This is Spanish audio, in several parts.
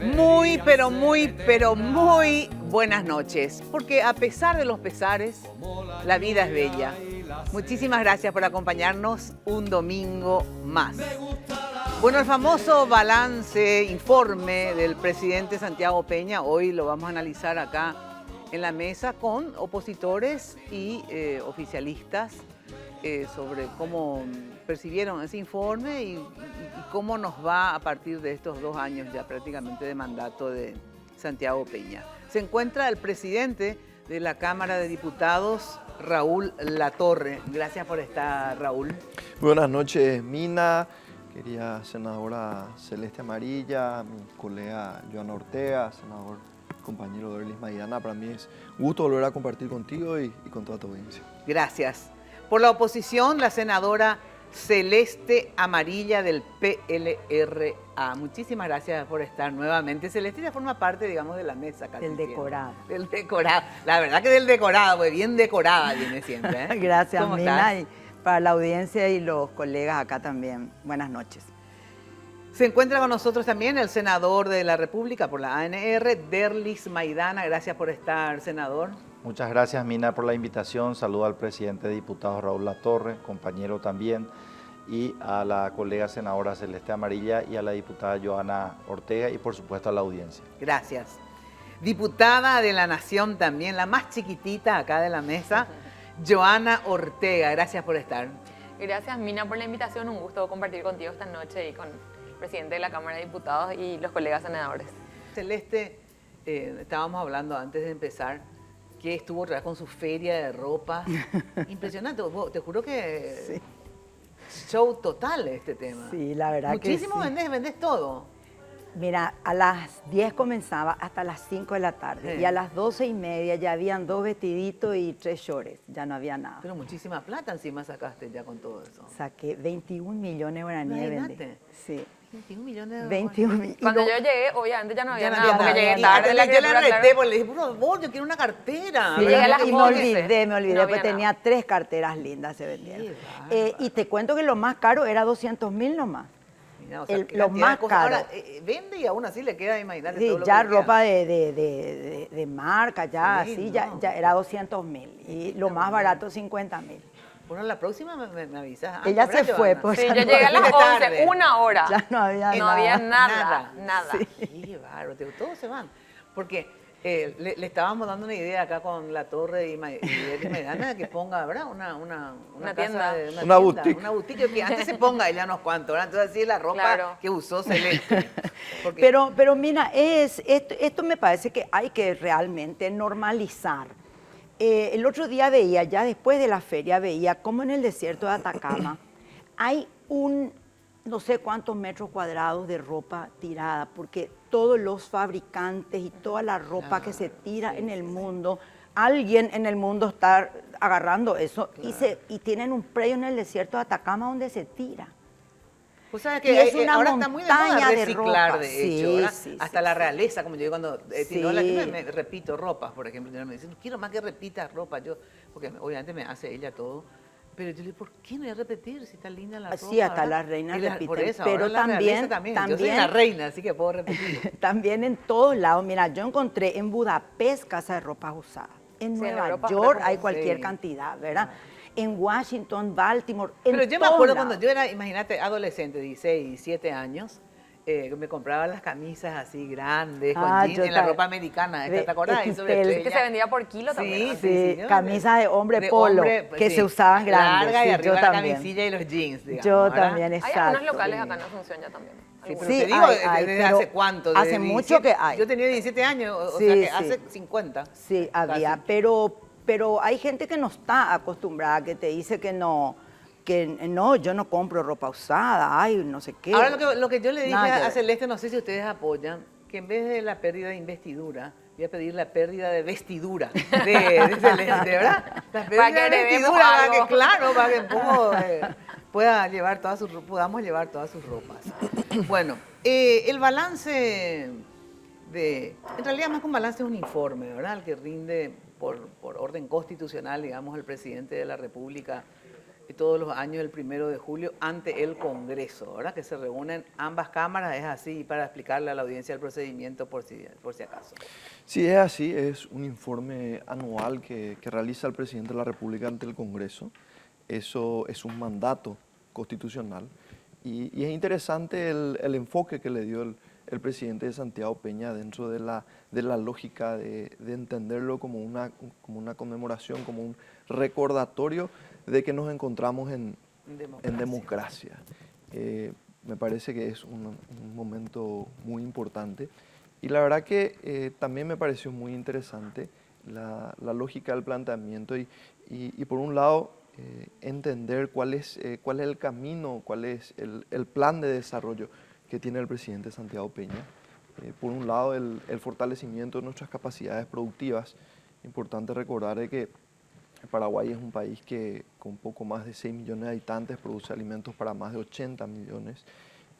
Muy, pero muy buenas noches, porque a pesar de los pesares, la vida es bella. Muchísimas gracias por acompañarnos un domingo más. Bueno, el famoso balance, informe del presidente Santiago Peña, hoy lo vamos a analizar acá en la mesa con opositores y oficialistas sobre cómo percibieron ese informe y cómo nos va a partir de estos 2 años ya prácticamente de mandato de Santiago Peña. Se encuentra el presidente de la Cámara de Diputados, Raúl Latorre. Gracias por estar, Raúl. Buenas noches, Mina, querida senadora Celeste Amarilla, mi colega Joana Ortega, senador compañero de Derlis Maidana. Para mí es un gusto volver a compartir contigo y con toda tu audiencia. Gracias. Por la oposición, la senadora Celeste Amarilla del PLRA. Muchísimas gracias por estar nuevamente. Celeste ya forma parte, digamos, de la mesa. Casi del decorado. Del decorado. La verdad que del decorado, pues bien decorada viene siempre. ¿Eh? Gracias, ¿Cómo Mina, estás? y para la audiencia y los colegas acá también. Buenas noches. Se encuentra con nosotros también el senador de la República por la ANR, Derlis Maidana. Gracias por estar, senador. Muchas gracias, Mina, por la invitación. Saludo al presidente de diputados Raúl Latorre, compañero también, y a la colega senadora Celeste Amarilla y a la diputada Joana Ortega y, por supuesto, a la audiencia. Gracias. Diputada de la Nación también, la más chiquitita acá de la mesa, Joana Ortega. Gracias por estar. Gracias, Mina, por la invitación. Un gusto compartir contigo esta noche y con el presidente de la Cámara de Diputados y los colegas senadores. Celeste, estábamos hablando antes de empezar que estuvo otra vez con su feria de ropa. Impresionante, te juro que Sí. Show total este tema. Sí, la verdad Muchísimo que sí. vendes todo. Mira, a las 10 comenzaba hasta las 5 de la tarde. Sí. Y a las 12:30 ya habían 2 vestiditos y 3 shorts. Ya no había nada. Pero muchísima plata encima sacaste ya con todo eso. Saqué 21 millones de guaraníes de Imagínate. vender. Sí. 21 millones de 21 millones. Cuando yo llegué, obviamente ya no había Ya no nada, había porque nada. llegué Y tarde. yo la le criatura, arresté claro. porque le dije, por favor, yo quiero una cartera. Sí, Llegué a las y me 11. olvidé, No porque había tenía nada. 3 carteras lindas se vendieron. Qué bárbaro. Y te cuento que lo más caro era 200.000 nomás. Mira, o sea, qué lo cantidad más de cosas. caro. Ahora, vende y aún así le queda, imagínate, Sí, todo lo ya que le queda. ropa de marca, ya Sí, así, no. ya era 200.000. Y lo más barato, 50.000. Bueno, la próxima me avisas. Ella ¿verdad, se fue, Joana? pues. Sí, ya yo no llegué a las Llegué 11, tarde. una hora. Ya no había No nada. había nada. Sí. Qué bárbaro, todos se van. Porque le estábamos dando una idea acá con La Torre y Derlis Maidana que ponga, ¿verdad? Una Una casa tienda. de- Una tienda, boutique. Una boutique que antes se ponga ella unos cuantos, ¿verdad? Entonces así es la ropa Claro. que usó Celeste. Porque- Pero mira, esto me parece que hay que realmente normalizar. El otro día veía, ya después de la feria, veía cómo en el desierto de Atacama hay no sé cuántos metros cuadrados de ropa tirada, porque todos los fabricantes y toda la ropa que se tira en el mundo, alguien en el mundo está agarrando eso y tienen un predio en el desierto de Atacama donde se tira. Pues sabes Y que es una ahora está muy de moda montaña de reciclar, ropa. de hecho, Sí, ¿verdad? sí, Hasta sí, la sí. realeza, como yo digo cuando Sí. no, yo me repito ropas, por ejemplo, yo me dicen, quiero más que repitas ropa, porque obviamente me hace ella todo, pero yo le digo, ¿por qué no voy a repetir si está linda la ropa? Sí, hasta ¿verdad? las reinas Y por repiten, eso, pero ahora la realeza también- yo soy la reina, así que puedo repetir. También en todos lados. Mira, yo encontré en Budapest casa de ropa usada. En Sí, en Nueva Europa York creo que hay sí. cualquier cantidad, ¿verdad? En Washington, Baltimore, en Pero yo me todos acuerdo lados. cuando yo era, imagínate, adolescente, 16, 17 años, me compraba las camisas así grandes, con Ah, jeans, yo en la ta- ropa americana, de ¿te acordás? Ahí sobre XL. Que se estrella. vendía por kilo también. ¿no? Sí, ¿no? camisas de hombre polo, que se usaban grandes, Larga y sí, arriba yo la también. camisilla y los jeans, digamos. Yo ¿verdad? también, Hay exacto. algunos locales acá en Asunción ya también. Sí, Algunos. pero Sí, te digo, hay, ¿desde pero hace cuánto? hace Desde mucho 17. que hay. Yo tenía 17 años, o Sí, sea que sí. hace 50. Sí, había, Casi. pero hay gente que no está acostumbrada, que te dice que no, yo no compro ropa usada, ay, no sé qué. Ahora lo que yo le dije Nada que a ver. Celeste, no sé si ustedes apoyan, que en vez de la pérdida de investidura, voy a pedir la pérdida de vestidura de Celeste, ¿verdad? La pérdida Para que de heredemos vestidura, para que, algo. claro, para que podamos llevar todas sus ropas. Bueno, el balance en realidad más que un balance es un informe, ¿verdad? El que rinde por orden constitucional, digamos, el presidente de la República todos los años el 1 de julio ante el Congreso, ¿verdad? Que se reúnen ambas cámaras, es así, para explicarle a la audiencia el procedimiento por si acaso. Sí, es así, es un informe anual que realiza el presidente de la República ante el Congreso. Eso es un mandato constitucional y es interesante el enfoque que le dio el presidente de Santiago Peña dentro de la lógica de entenderlo como una conmemoración, como un recordatorio de que nos encontramos en democracia. Me parece que es un momento muy importante y la verdad que también me pareció muy interesante la lógica del planteamiento y por un lado entender cuál es el camino, cuál es el plan de desarrollo que tiene el presidente Santiago Peña. Por un lado, el fortalecimiento de nuestras capacidades productivas. Importante recordar de que Paraguay es un país que con poco más de 6 millones de habitantes produce alimentos para más de 80 millones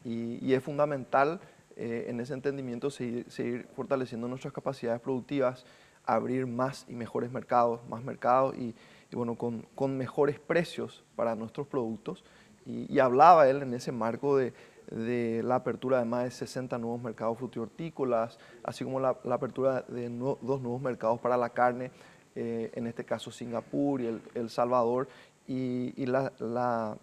y es fundamental en ese entendimiento seguir fortaleciendo nuestras capacidades productivas, abrir más y mejores mercados, más mercados y bueno, con mejores precios para nuestros productos. Y hablaba él en ese marco de la apertura de más de 60 nuevos mercados frutihortícolas, así como la apertura de 2 nuevos mercados para la carne, en este caso Singapur y El Salvador, y la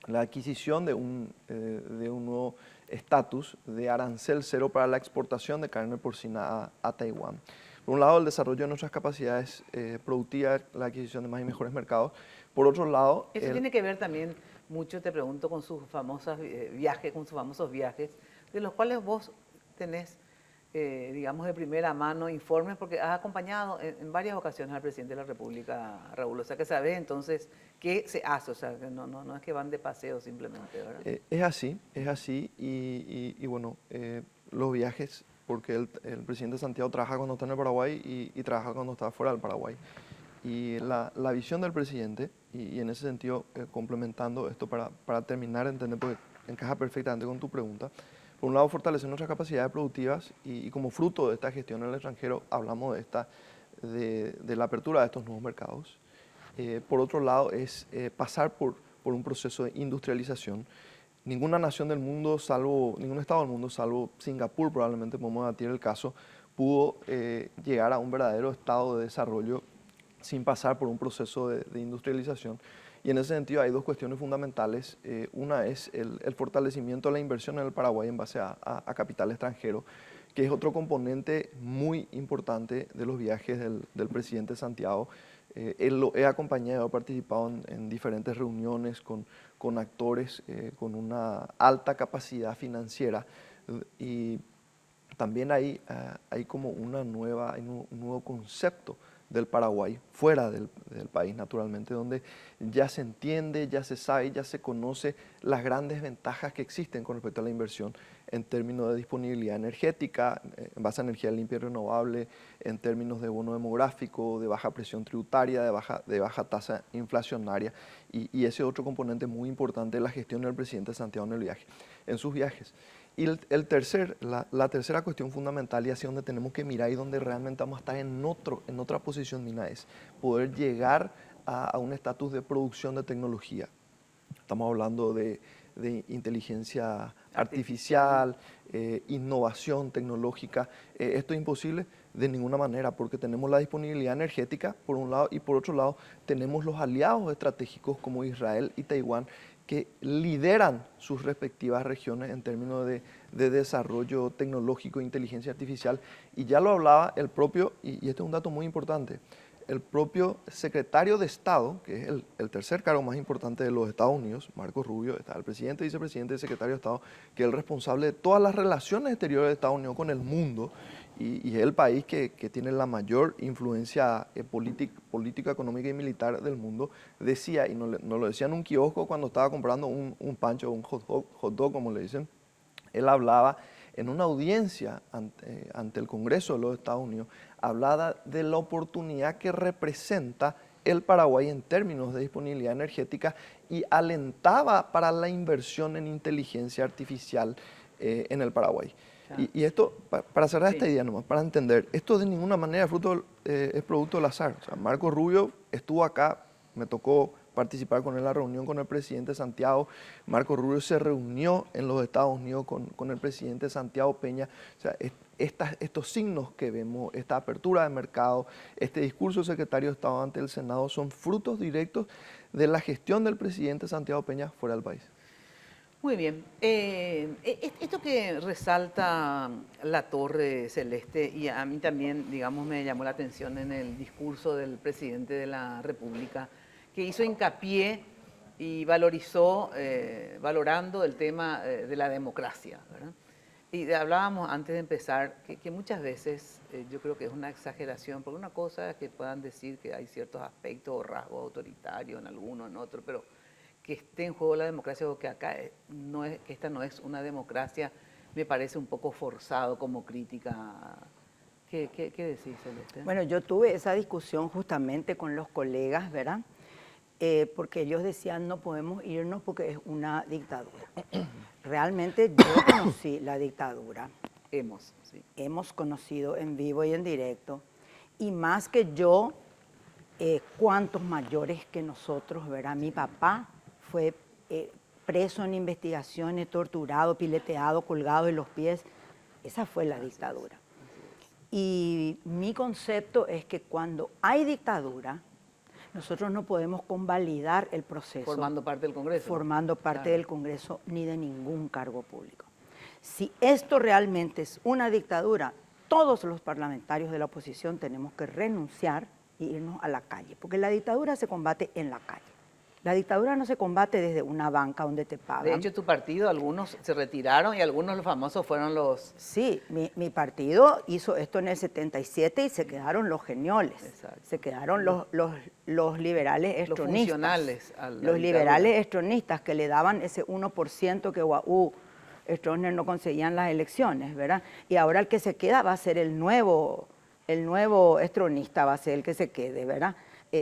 adquisición de un nuevo estatus de arancel cero para la exportación de carne porcina a Taiwán. Por un lado, el desarrollo de nuestras capacidades productivas, la adquisición de más y mejores mercados. Por otro lado... Eso tiene que ver también mucho, te pregunto, con sus famosos viajes, de los cuales vos tenés, digamos, de primera mano informes, porque has acompañado en varias ocasiones al presidente de la República, Raúl. O sea, que sabés entonces qué se hace, o sea, que no es que van de paseo simplemente, ¿verdad? Es así, y bueno, los viajes, porque el presidente Santiago trabaja cuando está en el Paraguay y trabaja cuando está fuera del Paraguay. Y la visión del presidente, y en ese sentido, complementando esto para terminar de entender, porque encaja perfectamente con tu pregunta, por un lado, fortalecer nuestras capacidades productivas y como fruto de esta gestión en el extranjero, hablamos de la apertura de estos nuevos mercados. Por otro lado, es pasar por un proceso de industrialización. Ninguna nación del mundo, ningún estado del mundo, salvo Singapur, probablemente podemos debatir el caso, pudo llegar a un verdadero estado de desarrollo sin pasar por un proceso de industrialización. Y en ese sentido hay 2 cuestiones fundamentales. Una es el fortalecimiento de la inversión en el Paraguay en base a capital extranjero, que es otro componente muy importante de los viajes del presidente Santiago. Él lo he acompañado, he participado en diferentes reuniones con actores con una alta capacidad financiera y también hay como un nuevo concepto del Paraguay, fuera del país naturalmente, donde ya se entiende, ya se sabe, ya se conoce las grandes ventajas que existen con respecto a la inversión en términos de disponibilidad energética, en base a energía limpia y renovable, en términos de bono demográfico, de baja presión tributaria, de baja tasa inflacionaria, y ese otro componente muy importante de la gestión del presidente Santiago en sus viajes. Y la tercera cuestión fundamental y hacia donde tenemos que mirar y donde realmente vamos a estar en otra posición, Nina, es poder llegar a un estatus de producción de tecnología. Estamos hablando de inteligencia artificial, innovación tecnológica. Esto es imposible de ninguna manera porque tenemos la disponibilidad energética por un lado y por otro lado tenemos los aliados estratégicos como Israel y Taiwán que lideran sus respectivas regiones en términos de desarrollo tecnológico e inteligencia artificial. Y ya lo hablaba el propio, y este es un dato muy importante, el propio secretario de Estado, que es el tercer cargo más importante de los Estados Unidos, Marco Rubio, está el presidente, vicepresidente y secretario de Estado, que es el responsable de todas las relaciones exteriores de Estados Unidos con el mundo, y es el país que tiene la mayor influencia política, económica y militar del mundo, decía, y no lo decía en un kiosco cuando estaba comprando un pancho o un hot dog, como le dicen, él hablaba en una audiencia ante el Congreso de los Estados Unidos, hablaba de la oportunidad que representa el Paraguay en términos de disponibilidad energética y alentaba para la inversión en inteligencia artificial en el Paraguay. Y esto, para cerrar esta idea nomás, para entender, esto de ninguna manera es producto del azar. O sea, Marco Rubio estuvo acá, me tocó participar con él en la reunión con el presidente Santiago. Marco Rubio se reunió en los Estados Unidos con el presidente Santiago Peña. O sea, estos signos que vemos, esta apertura de mercado, este discurso del secretario de Estado ante el Senado son frutos directos de la gestión del presidente Santiago Peña fuera del país. Muy bien. Esto que resalta la Torre Celeste, y a mí también, digamos, me llamó la atención en el discurso del presidente de la República, que hizo hincapié y valorizó, valorando el tema de la democracia, ¿verdad? Y hablábamos antes de empezar que muchas veces yo creo que es una exageración, porque una cosa es que puedan decir que hay ciertos aspectos o rasgos autoritarios en alguno, en otro, pero que esté en juego la democracia o que acá no es, que esta no es una democracia, me parece un poco forzado como crítica. ¿Qué decís, Celeste? Bueno, yo tuve esa discusión justamente con los colegas, ¿verdad? Porque ellos decían no podemos irnos porque es una dictadura. Realmente yo conocí la dictadura. Sí. Hemos conocido en vivo y en directo. Y más que yo, cuantos mayores que nosotros, ¿verdad? Mi papá fue preso en investigaciones, torturado, pileteado, colgado de los pies. Esa fue la dictadura. Y mi concepto es que cuando hay dictadura, nosotros no podemos convalidar el proceso. Formando parte del Congreso. Formando parte Claro. del Congreso ni de ningún cargo público. Si esto realmente es una dictadura, todos los parlamentarios de la oposición tenemos que renunciar e irnos a la calle, porque la dictadura se combate en la calle. La dictadura no se combate desde una banca donde te pagan. De hecho, tu partido, algunos se retiraron y algunos los famosos fueron los... Sí, mi partido hizo esto en el 77 y se quedaron los genioles. Exacto. Se quedaron los liberales Los estronistas. funcionales a la Los dictadura. liberales estronistas que le daban ese 1% que Stroessner no conseguían las elecciones, ¿verdad? Y ahora el que se queda va a ser el nuevo estronista, va a ser el que se quede, ¿verdad?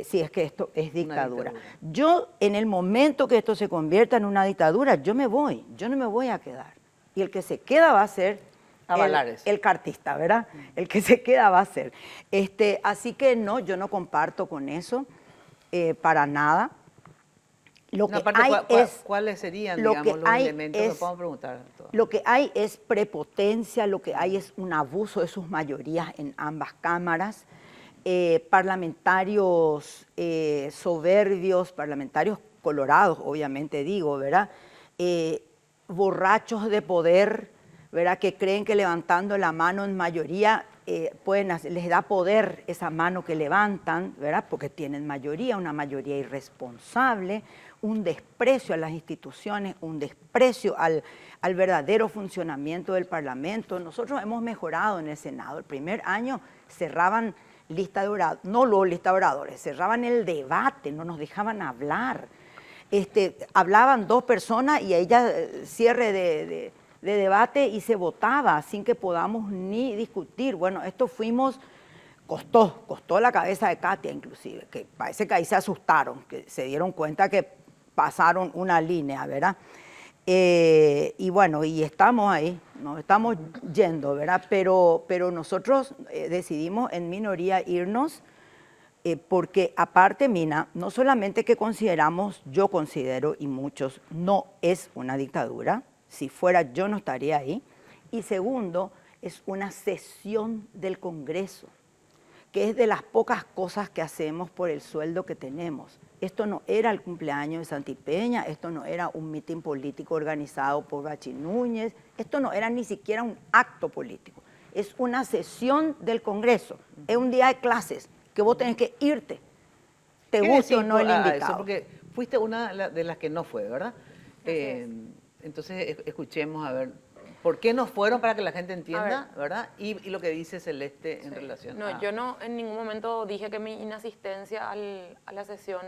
Si es que esto es dictadura. Yo, en el momento que esto se convierta en una dictadura, yo no me voy a quedar. Y el que se queda va a ser el cartista, ¿verdad? El que se queda va a ser. Así que no, yo no comparto con eso para nada. ¿Cuáles serían, digamos, los elementos que podemos preguntar? Lo que hay es prepotencia, lo que hay es un abuso de sus mayorías en ambas cámaras. Parlamentarios soberbios, parlamentarios colorados, obviamente digo, ¿verdad? Borrachos de poder, ¿verdad? Que creen que levantando la mano en mayoría les da poder esa mano que levantan, ¿verdad? Porque tienen mayoría, una mayoría irresponsable, un desprecio a las instituciones, un desprecio al verdadero funcionamiento del Parlamento. Nosotros hemos mejorado en el Senado. El primer año cerraban lista de oradores, no los lista de oradores, cerraban el debate, no nos dejaban hablar. Hablaban dos personas y ella cierre de debate y se votaba sin que podamos ni discutir. Bueno, costó la cabeza de Katia inclusive, que parece que ahí se asustaron, que se dieron cuenta que pasaron una línea, ¿verdad? Y bueno, y estamos ahí, nos estamos yendo, ¿verdad? Pero nosotros decidimos en minoría irnos porque aparte, Mina, no solamente que yo considero y muchos, no es una dictadura, si fuera yo no estaría ahí, y segundo, es una sesión del Congreso, que es de las pocas cosas que hacemos por el sueldo que tenemos. Esto no era el cumpleaños de Santipeña, esto no era un mitin político organizado por Bachi Núñez, esto no era ni siquiera un acto político, es una sesión del Congreso, es un día de clases que vos tenés que irte, te guste o no el invitado. Eso, porque fuiste una de las que no fue, ¿verdad? Entonces escuchemos a ver por qué no fueron para que la gente entienda, ¿verdad? Y lo que dice Celeste en relación a... Yo no en ningún momento dije que mi inasistencia a la sesión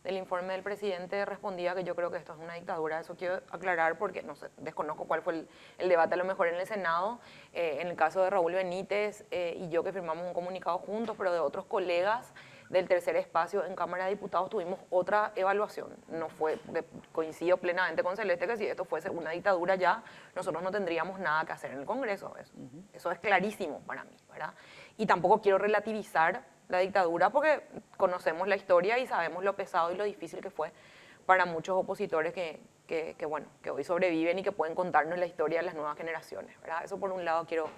del informe del presidente respondía que yo creo que esto es una dictadura. Eso quiero aclarar porque no sé, desconozco cuál fue el debate a lo mejor en el Senado. En el caso de Raúl Benítez y yo que firmamos un comunicado juntos, pero de otros colegas del tercer espacio en Cámara de Diputados tuvimos otra evaluación. No fue, porque coincido plenamente con Celeste que si esto fuese una dictadura ya, nosotros no tendríamos nada que hacer en el Congreso. Eso es clarísimo para mí, ¿verdad? Y tampoco quiero relativizar la dictadura porque conocemos la historia y sabemos lo pesado y lo difícil que fue para muchos opositores que hoy sobreviven y que pueden contarnos la historia de las nuevas generaciones, ¿verdad? Eso por un lado quiero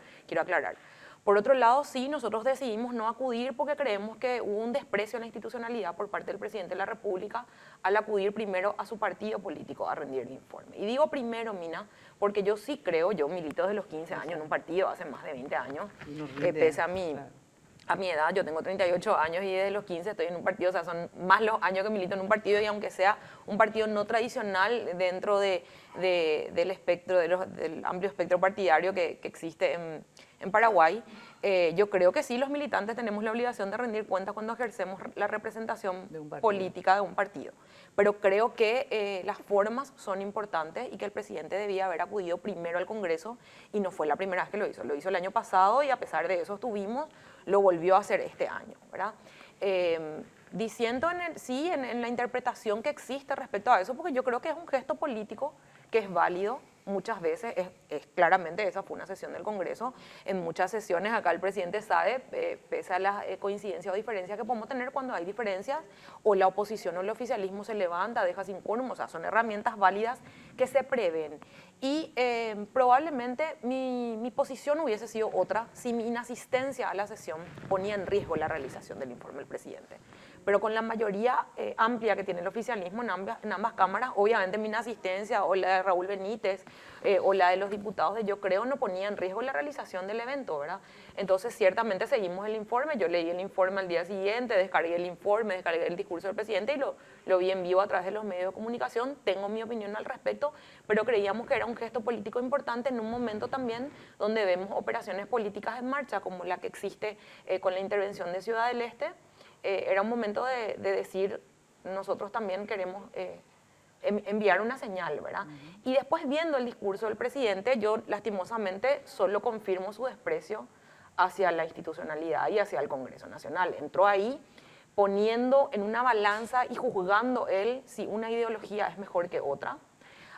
aclarar. Por otro lado, sí, nosotros decidimos no acudir porque creemos que hubo un desprecio a la institucionalidad por parte del presidente de la República al acudir primero a su partido político a rendir el informe. Y digo primero, Mina, porque yo sí creo, yo milito desde los 15 años en un partido, hace más de 20 años, pese a mi edad, yo tengo 38 años y desde los 15 estoy en un partido, o sea, son más los años que milito en un partido y aunque sea un partido no tradicional dentro del espectro, del amplio espectro partidario que existe en Paraguay, yo creo que sí, los militantes tenemos la obligación de rendir cuentas cuando ejercemos la representación política de un partido. Pero creo que las formas son importantes y que el presidente debía haber acudido primero al Congreso y no fue la primera vez que lo hizo. Lo hizo el año pasado y a pesar de eso lo volvió a hacer este año, ¿verdad? Diciendo en la interpretación que existe respecto a eso, porque yo creo que es un gesto político que es válido. Muchas veces, claramente esa fue una sesión del Congreso, en muchas sesiones acá el presidente sabe, pese a las coincidencias o diferencias que podemos tener cuando hay diferencias, o la oposición o el oficialismo se levanta, deja sin quórum, o sea, son herramientas válidas que se prevén. Y probablemente mi posición hubiese sido otra si mi inasistencia a la sesión ponía en riesgo la realización del informe del presidente. Pero con la mayoría amplia que tiene el oficialismo en ambas cámaras, obviamente mi inasistencia o la de Raúl Benítez o la de los diputados de Yo Creo no ponía en riesgo la realización del evento, ¿verdad? Entonces ciertamente seguimos el informe, yo leí el informe al día siguiente, descargué el informe, descargué el discurso del presidente y lo vi en vivo a través de los medios de comunicación, tengo mi opinión al respecto, pero creíamos que era un gesto político importante en un momento también donde vemos operaciones políticas en marcha como la que existe con la intervención de Ciudad del Este. Era un momento de decir, nosotros también queremos enviar una señal, ¿verdad? Y después viendo el discurso del presidente, yo lastimosamente solo confirmo su desprecio hacia la institucionalidad y hacia el Congreso Nacional. Entró ahí poniendo en una balanza y juzgando él si una ideología es mejor que otra,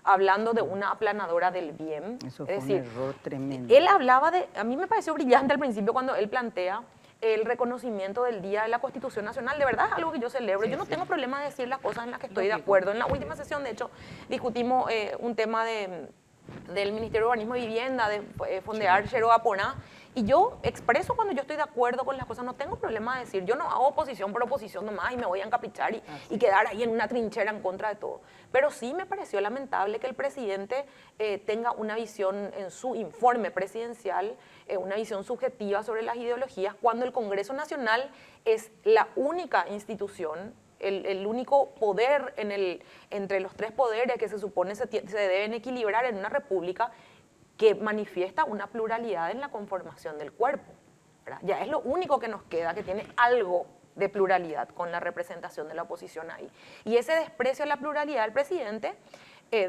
hablando de una aplanadora del bien. Eso fue un error tremendo. Él hablaba a mí me pareció brillante al principio cuando él plantea el reconocimiento del Día de la Constitución Nacional. De verdad es algo que yo celebro. Yo no tengo problema de decir las cosas en las que estoy de acuerdo. En la última sesión, de hecho, discutimos un tema del Ministerio de Urbanismo y Vivienda, de fondear Xero Aponá, y yo expreso cuando yo estoy de acuerdo con las cosas, no tengo problema de decir, yo no hago oposición por oposición nomás y me voy a encaprichar y quedar ahí en una trinchera en contra de todo. Pero sí me pareció lamentable que el presidente tenga una visión en su informe presidencial, una visión subjetiva sobre las ideologías, cuando el Congreso Nacional es la única institución, el único poder entre los tres poderes que se supone se deben equilibrar en una república que manifiesta una pluralidad en la conformación del cuerpo, ¿verdad? Ya es lo único que nos queda, que tiene algo de pluralidad con la representación de la oposición ahí. Y ese desprecio a la pluralidad del presidente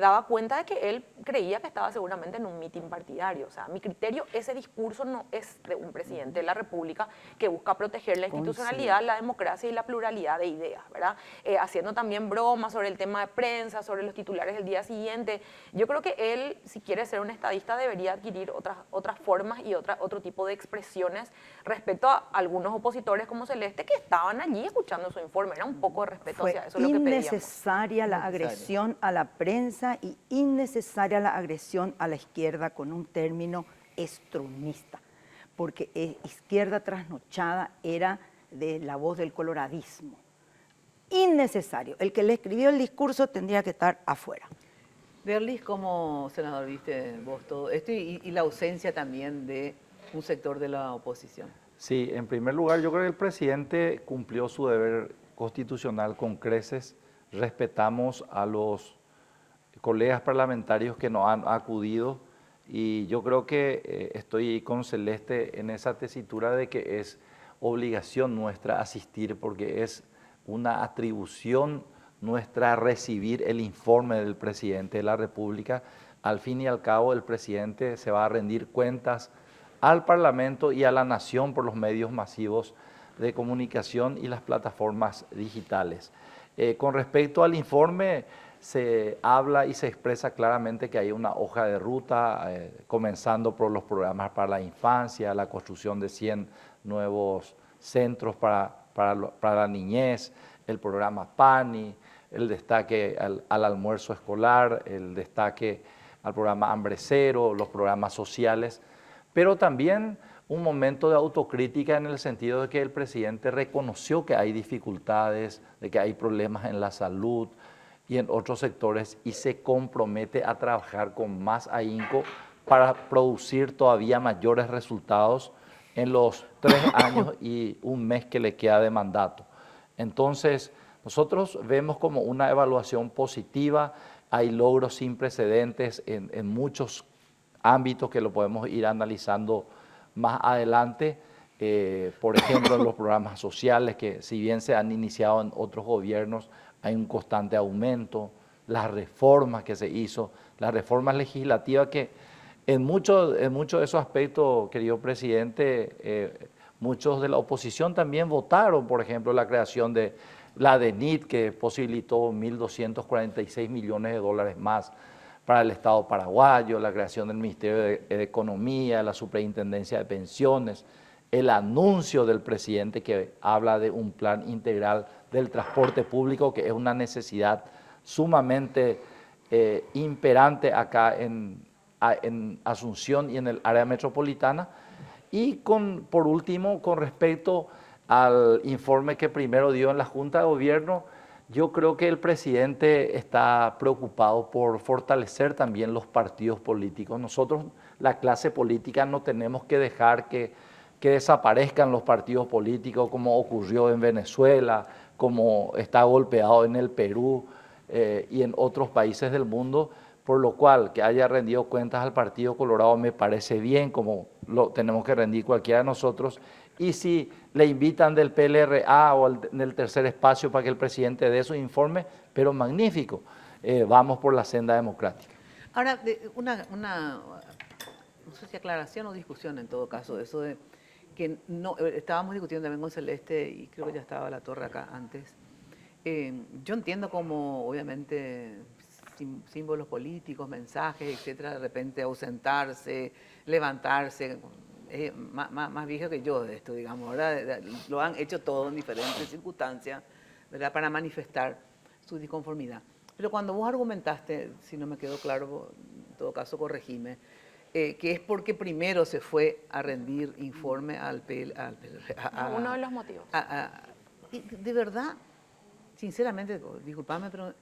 daba cuenta de que él creía que estaba seguramente en un mitin partidario. O sea, a mi criterio, ese discurso no es de un presidente de la República que busca proteger la institucionalidad, la democracia y la pluralidad de ideas, ¿verdad? Haciendo también bromas sobre el tema de prensa, sobre los titulares del día siguiente. Yo creo que él, si quiere ser un estadista, debería adquirir otras formas y otro tipo de expresiones respecto a algunos opositores como Celeste que estaban allí escuchando su informe. Era un poco de respeto hacia eso lo que pedíamos. Innecesaria la agresión a la prensa y innecesaria la agresión a la izquierda con un término extremista, porque izquierda trasnochada era de la voz del coloradismo. Innecesario. El que le escribió el discurso tendría que estar afuera. Berlis, ¿cómo, senador, viste vos todo esto y la ausencia también de un sector de la oposición? Sí, en primer lugar, yo creo que el presidente cumplió su deber constitucional con creces. Respetamos a los colegas parlamentarios que nos han acudido y yo creo que estoy con Celeste en esa tesitura de que es obligación nuestra asistir porque es una atribución nuestra recibir el informe del presidente de la República. Al fin y al cabo, el presidente se va a rendir cuentas al Parlamento y a la nación por los medios masivos de comunicación y las plataformas digitales. Con respecto al informe, se habla y se expresa claramente que hay una hoja de ruta, comenzando por los programas para la infancia, la construcción de 100 nuevos centros para la niñez, el programa PANI, el destaque al almuerzo escolar, el destaque al programa Hambre Cero, los programas sociales, pero también un momento de autocrítica en el sentido de que el presidente reconoció que hay dificultades, de que hay problemas en la salud y en otros sectores y se compromete a trabajar con más ahínco para producir todavía mayores resultados en los 3 años y un mes que le queda de mandato. Entonces, nosotros vemos como una evaluación positiva, hay logros sin precedentes en muchos ámbitos que lo podemos ir analizando más adelante, por ejemplo, en los programas sociales, que si bien se han iniciado en otros gobiernos, hay un constante aumento, las reformas que se hizo, las reformas legislativas que en muchos de esos aspectos, querido presidente, muchos de la oposición también votaron, por ejemplo, la creación de la DENIT, que posibilitó 1.246 millones de dólares más para el Estado paraguayo, la creación del Ministerio de Economía, la Superintendencia de Pensiones, el anuncio del presidente que habla de un plan integral del transporte público, que es una necesidad sumamente imperante acá en Asunción y en el área metropolitana. Y por último, con respecto al informe que primero dio en la Junta de Gobierno, yo creo que el presidente está preocupado por fortalecer también los partidos políticos. Nosotros, la clase política, no tenemos que dejar que desaparezcan los partidos políticos como ocurrió en Venezuela, como está golpeado en el Perú y en otros países del mundo, por lo cual que haya rendido cuentas al Partido Colorado me parece bien, como lo tenemos que rendir cualquiera de nosotros. Y si le invitan del PLRA o del tercer espacio para que el presidente dé su informe, pero magnífico, vamos por la senda democrática. Ahora, no sé si aclaración o discusión en todo caso, eso de que no, estábamos discutiendo también con Celeste y creo que ya estaba la torre acá antes. Yo entiendo como, obviamente, símbolos políticos, mensajes, etcétera, de repente ausentarse, levantarse. Más viejo que yo de esto, digamos, ¿verdad? Lo han hecho todo en diferentes circunstancias, ¿verdad? Para manifestar su disconformidad. Pero cuando vos argumentaste, si no me quedó claro, en todo caso corregime, que es porque primero se fue a rendir informe al uno de los motivos. De verdad, sinceramente, disculpame, pero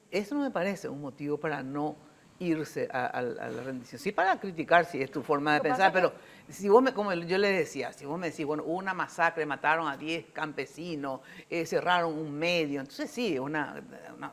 eso no me parece un motivo para no irse a la rendición. Sí, para criticar si es tu forma de pensar, pero si vos como yo le decía, si vos me decís, bueno, hubo una masacre, mataron a 10 campesinos, cerraron un medio, entonces sí,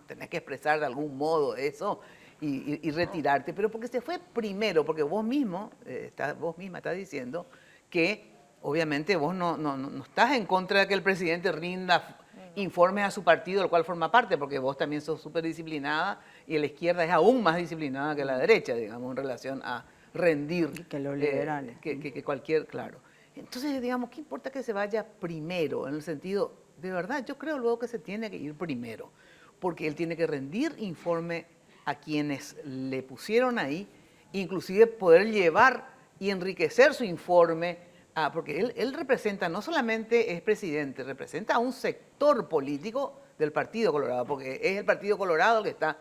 tenés que expresar de algún modo eso y retirarte, pero porque se fue primero, porque vos misma estás diciendo que obviamente vos no estás en contra de que el presidente rinda informes a su partido, del cual forma parte, porque vos también sos súper disciplinada y la izquierda es aún más disciplinada que la derecha, digamos, en relación a rendir. Que los liberales. Que cualquier, claro. Entonces, digamos, ¿qué importa que se vaya primero? En el sentido, de verdad, yo creo luego que se tiene que ir primero, porque él tiene que rendir informe a quienes le pusieron ahí, inclusive poder llevar y enriquecer su informe, porque él representa, no solamente es presidente, representa a un sector político del Partido Colorado, porque es el Partido Colorado el que está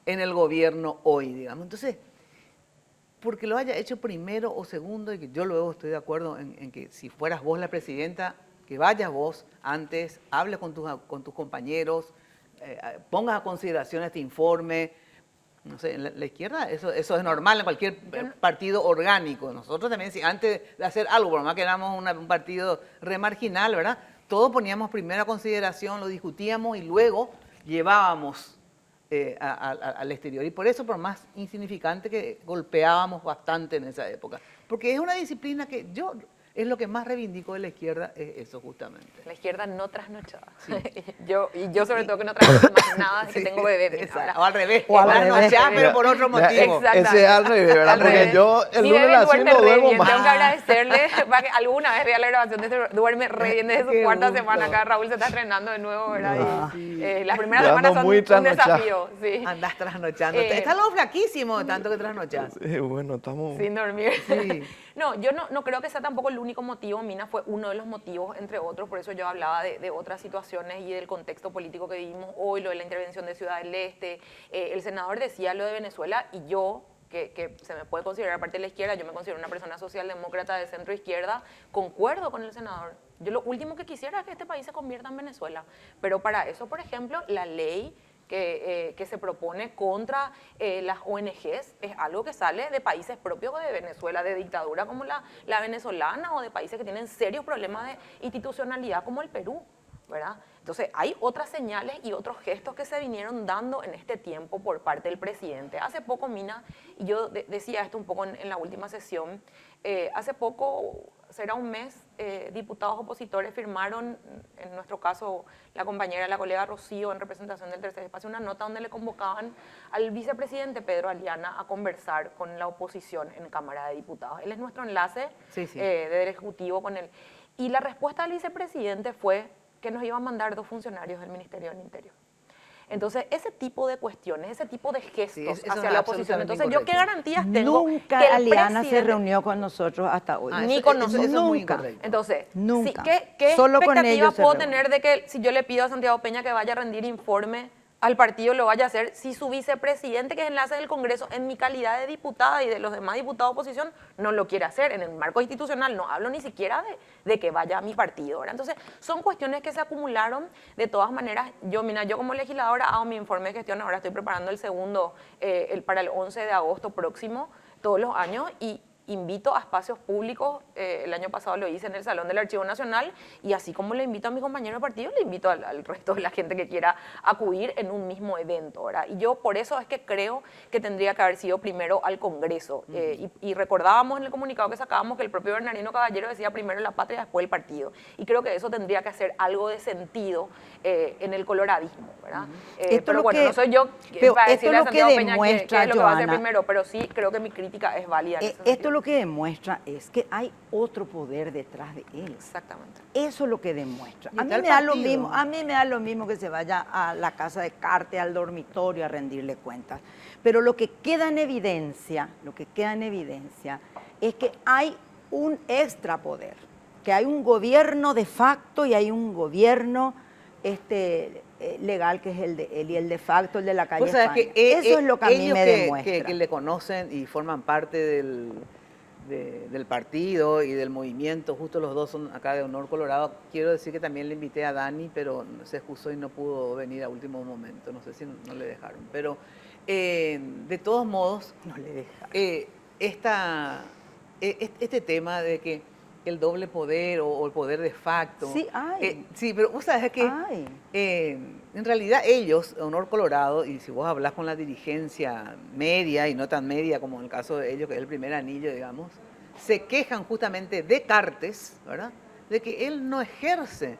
en el gobierno hoy, digamos. Entonces, porque lo haya hecho primero o segundo, y que yo luego estoy de acuerdo en que si fueras vos la presidenta, que vayas vos antes, hables con tus compañeros, pongas a consideración este informe. No sé, en la izquierda eso es normal en cualquier partido orgánico. Nosotros también, si antes de hacer algo, por más que éramos un partido remarginal, ¿verdad? Todo poníamos primero a consideración, lo discutíamos y luego llevábamos al exterior. Y por eso, por más insignificante que golpeábamos bastante en esa época. Porque es una disciplina que yo Es lo que más reivindico de la izquierda, es eso justamente. La izquierda no trasnochada. Sí. yo sobre todo que no trasnocho más nada desde que tengo bebé. mira, Exacto. ahora. O al revés. O al trasnochar, revés. pero por otro motivo. Exactamente. Ese es al revés, ¿verdad? Al Porque revés. yo el Mi lunes bebé así duerme no re duermo bien. más. Tengo que agradecerle para que alguna vez vea la grabación de este, duerme re bien desde su Qué cuarta gusto. semana. Acá Raúl se está estrenando de nuevo, ¿verdad? Sí. Las primeras Yo ando semanas son muy un trasnochado. desafío. Sí. Andás trasnochando. Eh, Estás luego flaquísimo de tanto que trasnochás. Bueno, estamos... Sin dormir. Sí. No, yo no creo que sea tampoco el único motivo, Mina, fue uno de los motivos, entre otros, por eso yo hablaba de otras situaciones y del contexto político que vivimos hoy, lo de la intervención de Ciudad del Este. El senador decía lo de Venezuela y yo, que se me puede considerar parte de la izquierda, yo me considero una persona socialdemócrata de centro izquierda, concuerdo con el senador. Yo lo último que quisiera es que este país se convierta en Venezuela, pero para eso, por ejemplo, la ley que se propone contra las ONGs es algo que sale de países propios de Venezuela, de dictadura como la venezolana o de países que tienen serios problemas de institucionalidad como el Perú, ¿verdad? Entonces hay otras señales y otros gestos que se vinieron dando en este tiempo por parte del presidente. Hace poco, Mina, y yo decía esto un poco en la última sesión, hace poco, será un mes, diputados opositores firmaron, en nuestro caso la compañera, la colega Rocío, en representación del Tercer Espacio, una nota donde le convocaban al vicepresidente Pedro Aliana a conversar con la oposición en Cámara de Diputados. Él es nuestro enlace Sí, sí. del Ejecutivo con él. Y la respuesta del vicepresidente fue que nos iba a mandar 2 funcionarios del Ministerio del Interior. Entonces, ese tipo de cuestiones, ese tipo de gestos Sí, eso hacia es la oposición. absolutamente Entonces, ¿yo qué incorrecto. garantías tengo? Nunca que el Aliana se presidente- reunió con nosotros hasta hoy. Ah, Ni eso- con eso nosotros. es muy Nunca. incorrecto. Entonces, Nunca. ¿qué Solo con expectativas ellos se puedo reúne. tener de que si yo le pido a Santiago Peña que vaya a rendir informe al partido, lo vaya a hacer si su vicepresidente, que es enlace del Congreso, en mi calidad de diputada y de los demás diputados de oposición, no lo quiere hacer? En el marco institucional no hablo ni siquiera de que vaya a mi partido, ¿verdad? Entonces, son cuestiones que se acumularon. De todas maneras, yo como legisladora hago mi informe de gestión, ahora estoy preparando el segundo para el 11 de agosto próximo, todos los años, y invito a espacios públicos, el año pasado lo hice en el Salón del Archivo Nacional, y así como le invito a mi compañero de partido, le invito al resto de la gente que quiera acudir en un mismo evento, ¿verdad? Y yo por eso es que creo que tendría que haber sido primero al Congreso. Y recordábamos en el comunicado que sacábamos que el propio Bernardino Caballero decía primero la patria, después el partido. Y creo que eso tendría que hacer algo de sentido en el coloradismo, ¿verdad? Pero bueno, no soy yo pero para esto decirle a lo que Santiago Peña demuestra, qué es lo que va a hacer Joana, primero, pero sí creo que mi crítica es válida en ese Esto sentido. lo que demuestra es que hay otro poder detrás de él. Exactamente. Eso es lo que demuestra. Y A mí está el me da lo partido. mismo, a mí me da lo mismo que se vaya a la casa de Carte, al dormitorio a rendirle cuentas. Pero lo que queda en evidencia, es que hay un extrapoder, que hay un gobierno de facto y hay un gobierno legal, que es el de él, y el de facto, el de la calle Vos sabés España. que Eso es lo que a mí ellos me que, demuestra. que le conocen y forman parte del partido y del movimiento, justo los dos son acá de Honor Colorado. Quiero decir que también le invité a Dani, pero se excusó y no pudo venir a último momento. No sé si no le dejaron. Pero de todos modos, No le deja. este tema de que el doble poder o el poder de facto. Sí, hay. Sí, pero vos sabés que Ay. en realidad ellos, Honor Colorado, y si vos hablás con la dirigencia media y no tan media como en el caso de ellos, que es el primer anillo, digamos, se quejan justamente de Cartes, ¿verdad? De que él no ejerce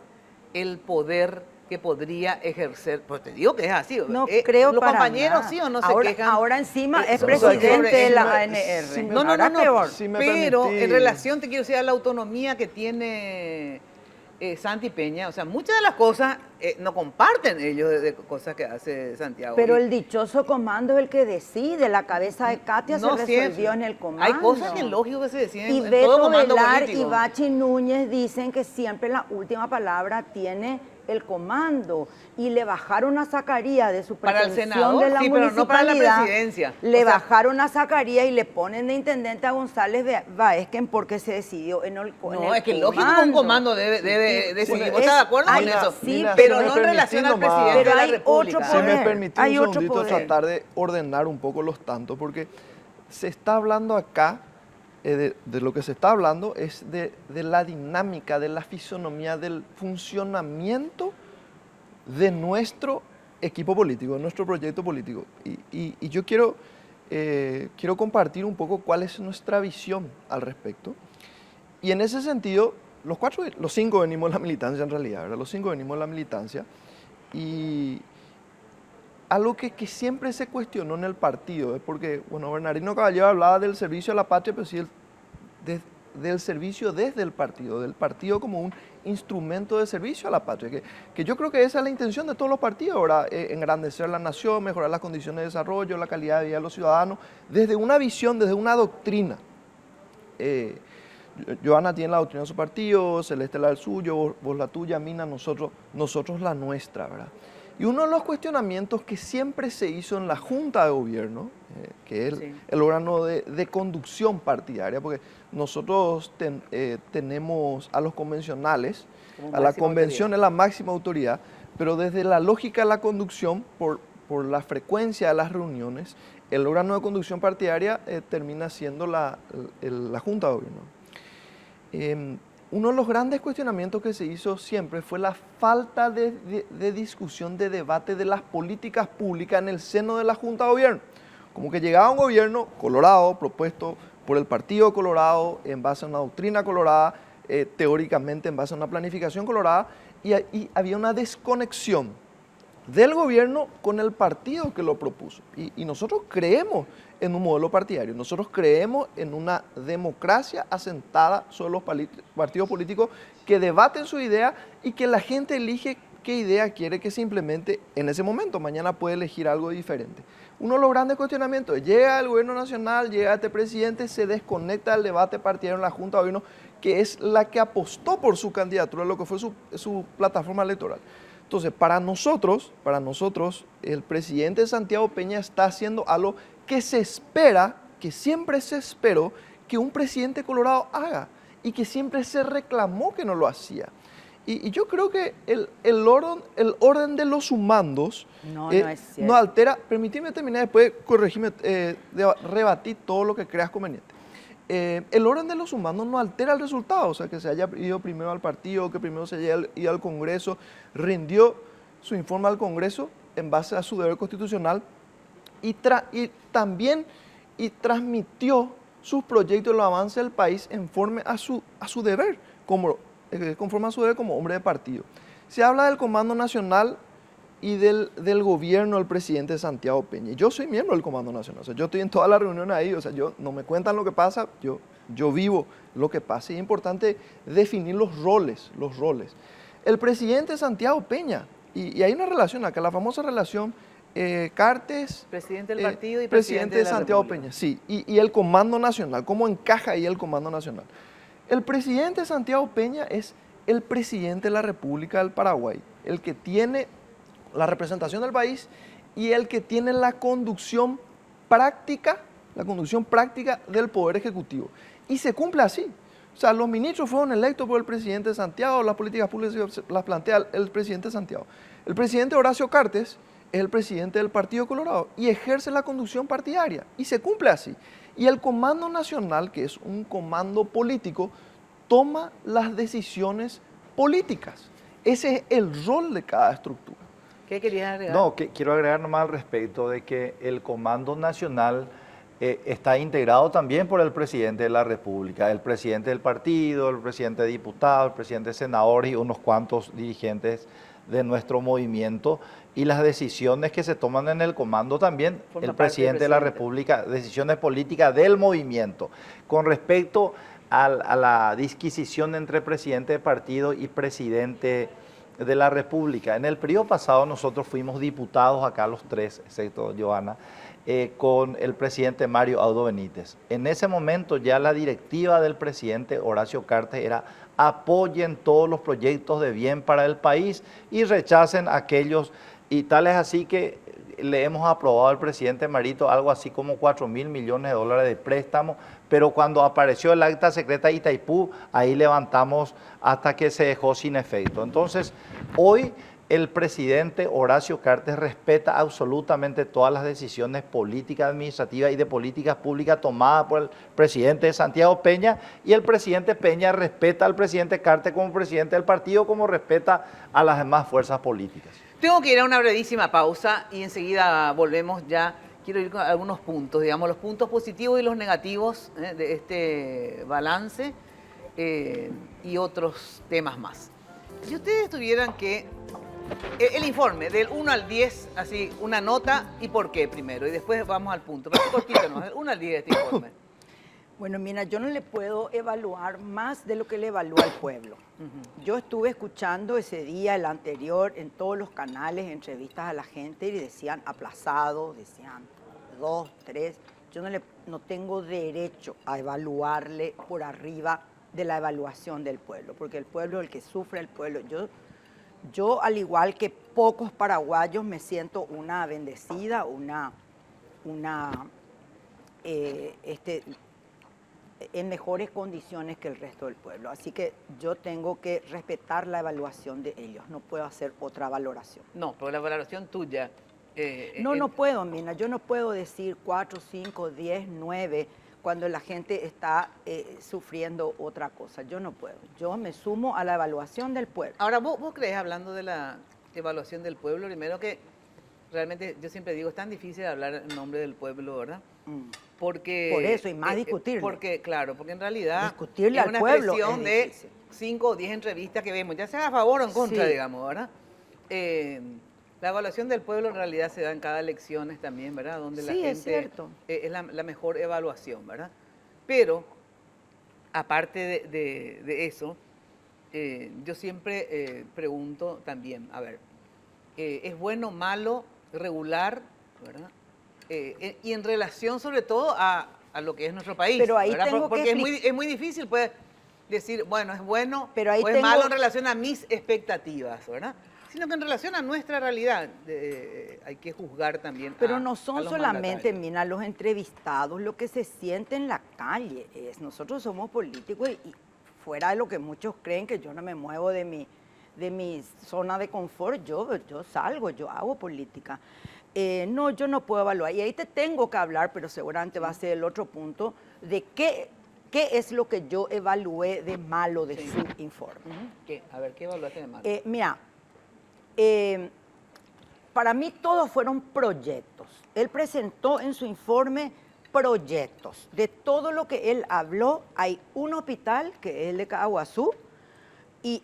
el poder que podría ejercer. Pues te digo que es así. No creo Los para compañeros nada. sí o no ahora, se quejan. Ahora encima es No, presidente de la sobre- ANR. sí me- No, Ahora peor. Si me pero permitís. en relación, te quiero decir, a la autonomía que tiene Santi Peña, o sea, muchas de las cosas no comparten ellos de cosas que hace Santiago. Pero Y el dichoso comando es el que decide. La cabeza de Katia no se siempre. resolvió en el comando. Hay cosas que es lógico que se deciden Y en todo Beto comando Velar y político. Bachi Núñez dicen que siempre la última palabra tiene el comando. Y le bajaron a Zacarías de su Para el pretensión senador, de la sí, pero no para la municipalidad. presidencia. Le O sea, bajaron a Zacarías y le ponen de intendente a González Baezquen porque se decidió en el comando. No, es que lógico que un comando debe decidir. ¿Vos estás de acuerdo con Ay, eso? sí, Mira, pero si me no en relación al permitís nomás. presidente de Pero la hay República. otro Si me poder, permitís hay un otro segundito poder. tratar de ordenar un poco los tantos, porque se está hablando acá, de lo que se está hablando es de la dinámica, de la fisonomía, del funcionamiento de nuestro equipo político, de nuestro proyecto político. Y yo quiero compartir un poco cuál es nuestra visión al respecto. Y en ese sentido, los 5 venimos de la militancia en realidad, ¿verdad? Los 5 venimos de la militancia. Y algo que siempre se cuestionó en el partido, es porque, bueno, Bernardino Caballero hablaba del servicio a la patria, pero sí del servicio desde el partido, del partido como un instrumento de servicio a la patria, que yo creo que esa es la intención de todos los partidos, ahora engrandecer la nación, mejorar las condiciones de desarrollo, la calidad de vida de los ciudadanos, desde una visión, desde una doctrina. Joana tiene la doctrina de su partido, Celeste la del suyo, vos la tuya, Mina, nosotros la nuestra, ¿verdad? Y uno de los cuestionamientos que siempre se hizo en la Junta de Gobierno, que es el órgano de conducción partidaria, porque nosotros tenemos a los convencionales, a la convención es la máxima autoridad, pero desde la lógica de la conducción, por la frecuencia de las reuniones, el órgano de conducción partidaria termina siendo la Junta de Gobierno. Uno de los grandes cuestionamientos que se hizo siempre fue la falta de discusión, de debate de las políticas públicas en el seno de la Junta de Gobierno. Como que llegaba un gobierno colorado, propuesto por el Partido Colorado, en base a una doctrina colorada, teóricamente en base a una planificación colorada, y había una desconexión del gobierno con el partido que lo propuso. Y nosotros creemos en un modelo partidario, nosotros creemos en una democracia asentada sobre los partidos políticos que debaten su idea y que la gente elige qué idea quiere que se implemente en ese momento. Mañana puede elegir algo diferente. Uno de los grandes cuestionamientos es, llega el gobierno nacional, llega este presidente, se desconecta del debate partidario en la Junta de Gobierno, que es la que apostó por su candidatura, lo que fue su plataforma electoral. Entonces, para nosotros, el presidente Santiago Peña está haciendo algo que se espera, que siempre se esperó que un presidente colorado haga y que siempre se reclamó que no lo hacía. Y yo creo que el orden de los sumandos no es cierto. No altera, permíteme terminar, después corregirme, rebatir todo lo que creas conveniente. El orden de los sumandos no altera el resultado, o sea, que se haya ido primero al partido, que primero se haya ido al Congreso, rindió su informe al Congreso en base a su deber constitucional y también transmitió sus proyectos y los avances del país conforme a su deber, conforme a su deber como hombre de partido. Se habla del Comando Nacional y del gobierno del presidente Santiago Peña. Yo soy miembro del Comando Nacional, o sea, yo estoy en todas las reuniones ahí, o sea, no me cuentan lo que pasa, yo vivo lo que pasa, y es importante definir los roles. El presidente Santiago Peña, y hay una relación acá, la famosa relación Cartes, Presidente del partido y presidente de la Santiago República. Peña, sí, y el Comando Nacional, ¿cómo encaja ahí el Comando Nacional? El presidente Santiago Peña es el presidente de la República del Paraguay, el que tiene la representación del país y el que tiene la conducción práctica del Poder Ejecutivo. Y se cumple así. O sea, los ministros fueron electos por el presidente de Santiago, las políticas públicas las plantea el presidente de Santiago. El presidente Horacio Cartes es el presidente del Partido Colorado y ejerce la conducción partidaria. Y se cumple así. Y el Comando Nacional, que es un comando político, toma las decisiones políticas. Ese es el rol de cada estructura. ¿Qué querías agregar? No, quiero agregar nomás al respecto de que el Comando Nacional está integrado también por el presidente de la República, el presidente del partido, el presidente de diputados, el presidente de senadores y unos cuantos dirigentes de nuestro movimiento, y las decisiones que se toman en el comando también, el presidente de la República, decisiones políticas del movimiento. Con respecto a la disquisición entre presidente de partido y presidente de la República, en el periodo pasado nosotros fuimos diputados acá los tres, excepto Joana, con el presidente Mario Audo Benítez. En ese momento ya la directiva del presidente Horacio Cartes era: apoyen todos los proyectos de bien para el país y rechacen aquellos, y tal es así que le hemos aprobado al presidente Marito algo así como 4.000 millones de dólares de préstamo, pero cuando apareció el acta secreta de Itaipú, ahí levantamos hasta que se dejó sin efecto. Entonces, hoy el presidente Horacio Cartes respeta absolutamente todas las decisiones políticas, administrativas y de políticas públicas tomadas por el presidente Santiago Peña, y el presidente Peña respeta al presidente Cartes como presidente del partido, como respeta a las demás fuerzas políticas. Tengo que ir a una brevísima pausa y enseguida volvemos ya. Quiero ir con algunos puntos, digamos, los puntos positivos y los negativos de este balance y otros temas más. Si ustedes tuvieran que... El informe, del 1 al 10, así, una nota y por qué primero, y después vamos al punto. Pero cortito, ¿no? Del 1 al 10 este informe. Bueno, mira, yo no le puedo evaluar más de lo que le evalúa el pueblo. Yo estuve escuchando ese día, el anterior, en todos los canales, entrevistas a la gente, y decían aplazado, decían 2, 3. Yo no tengo derecho a evaluarle por arriba de la evaluación del pueblo, porque el pueblo es el que sufre, el pueblo. Yo, al igual que pocos paraguayos, me siento una bendecida, en mejores condiciones que el resto del pueblo. Así que yo tengo que respetar la evaluación de ellos, no puedo hacer otra valoración. No, pero la valoración tuya... No puedo, Mina, yo no puedo decir 4, 5, 10, 9, cuando la gente está sufriendo otra cosa. Yo no puedo. Yo me sumo a la evaluación del pueblo. Ahora, ¿vos crees, hablando de la evaluación del pueblo, primero que realmente yo siempre digo, es tan difícil hablar en nombre del pueblo, ¿verdad? Porque... Por eso, y más discutirlo. Porque en realidad discutirle es al una pueblo expresión es de difícil. 5 o 10 entrevistas que vemos, ya sea a favor o en contra, Sí. digamos, ¿verdad? La evaluación del pueblo en realidad se da en cada elecciones también, ¿verdad? Donde la Sí, gente es cierto. Es la mejor evaluación, ¿verdad? Pero, aparte de eso, yo siempre pregunto también, a ver, ¿es bueno, malo, regular, ¿verdad? Y en relación sobre todo a lo que es nuestro país. Pero ahí ¿verdad? tengo que Porque es muy difícil, pues, decir, bueno, es bueno Pero ahí o es tengo- malo en relación a mis expectativas, ¿verdad? Sino que en relación a nuestra realidad hay que juzgar también Pero a no a son los solamente, mandatarios. Mina, los entrevistados, lo que se siente en la calle. Nosotros somos políticos y fuera de lo que muchos creen, que yo no me muevo de mi zona de confort, yo salgo, yo hago política. No, yo no puedo evaluar. Y ahí te tengo que hablar, pero seguramente va a ser el otro punto, de qué es lo que yo evalué de malo de su informe. A ver, ¿qué evaluaste de malo? Mira, para mí todos fueron proyectos. Él presentó en su informe proyectos. De todo lo que él habló, hay un hospital, que es el de Caguazú, y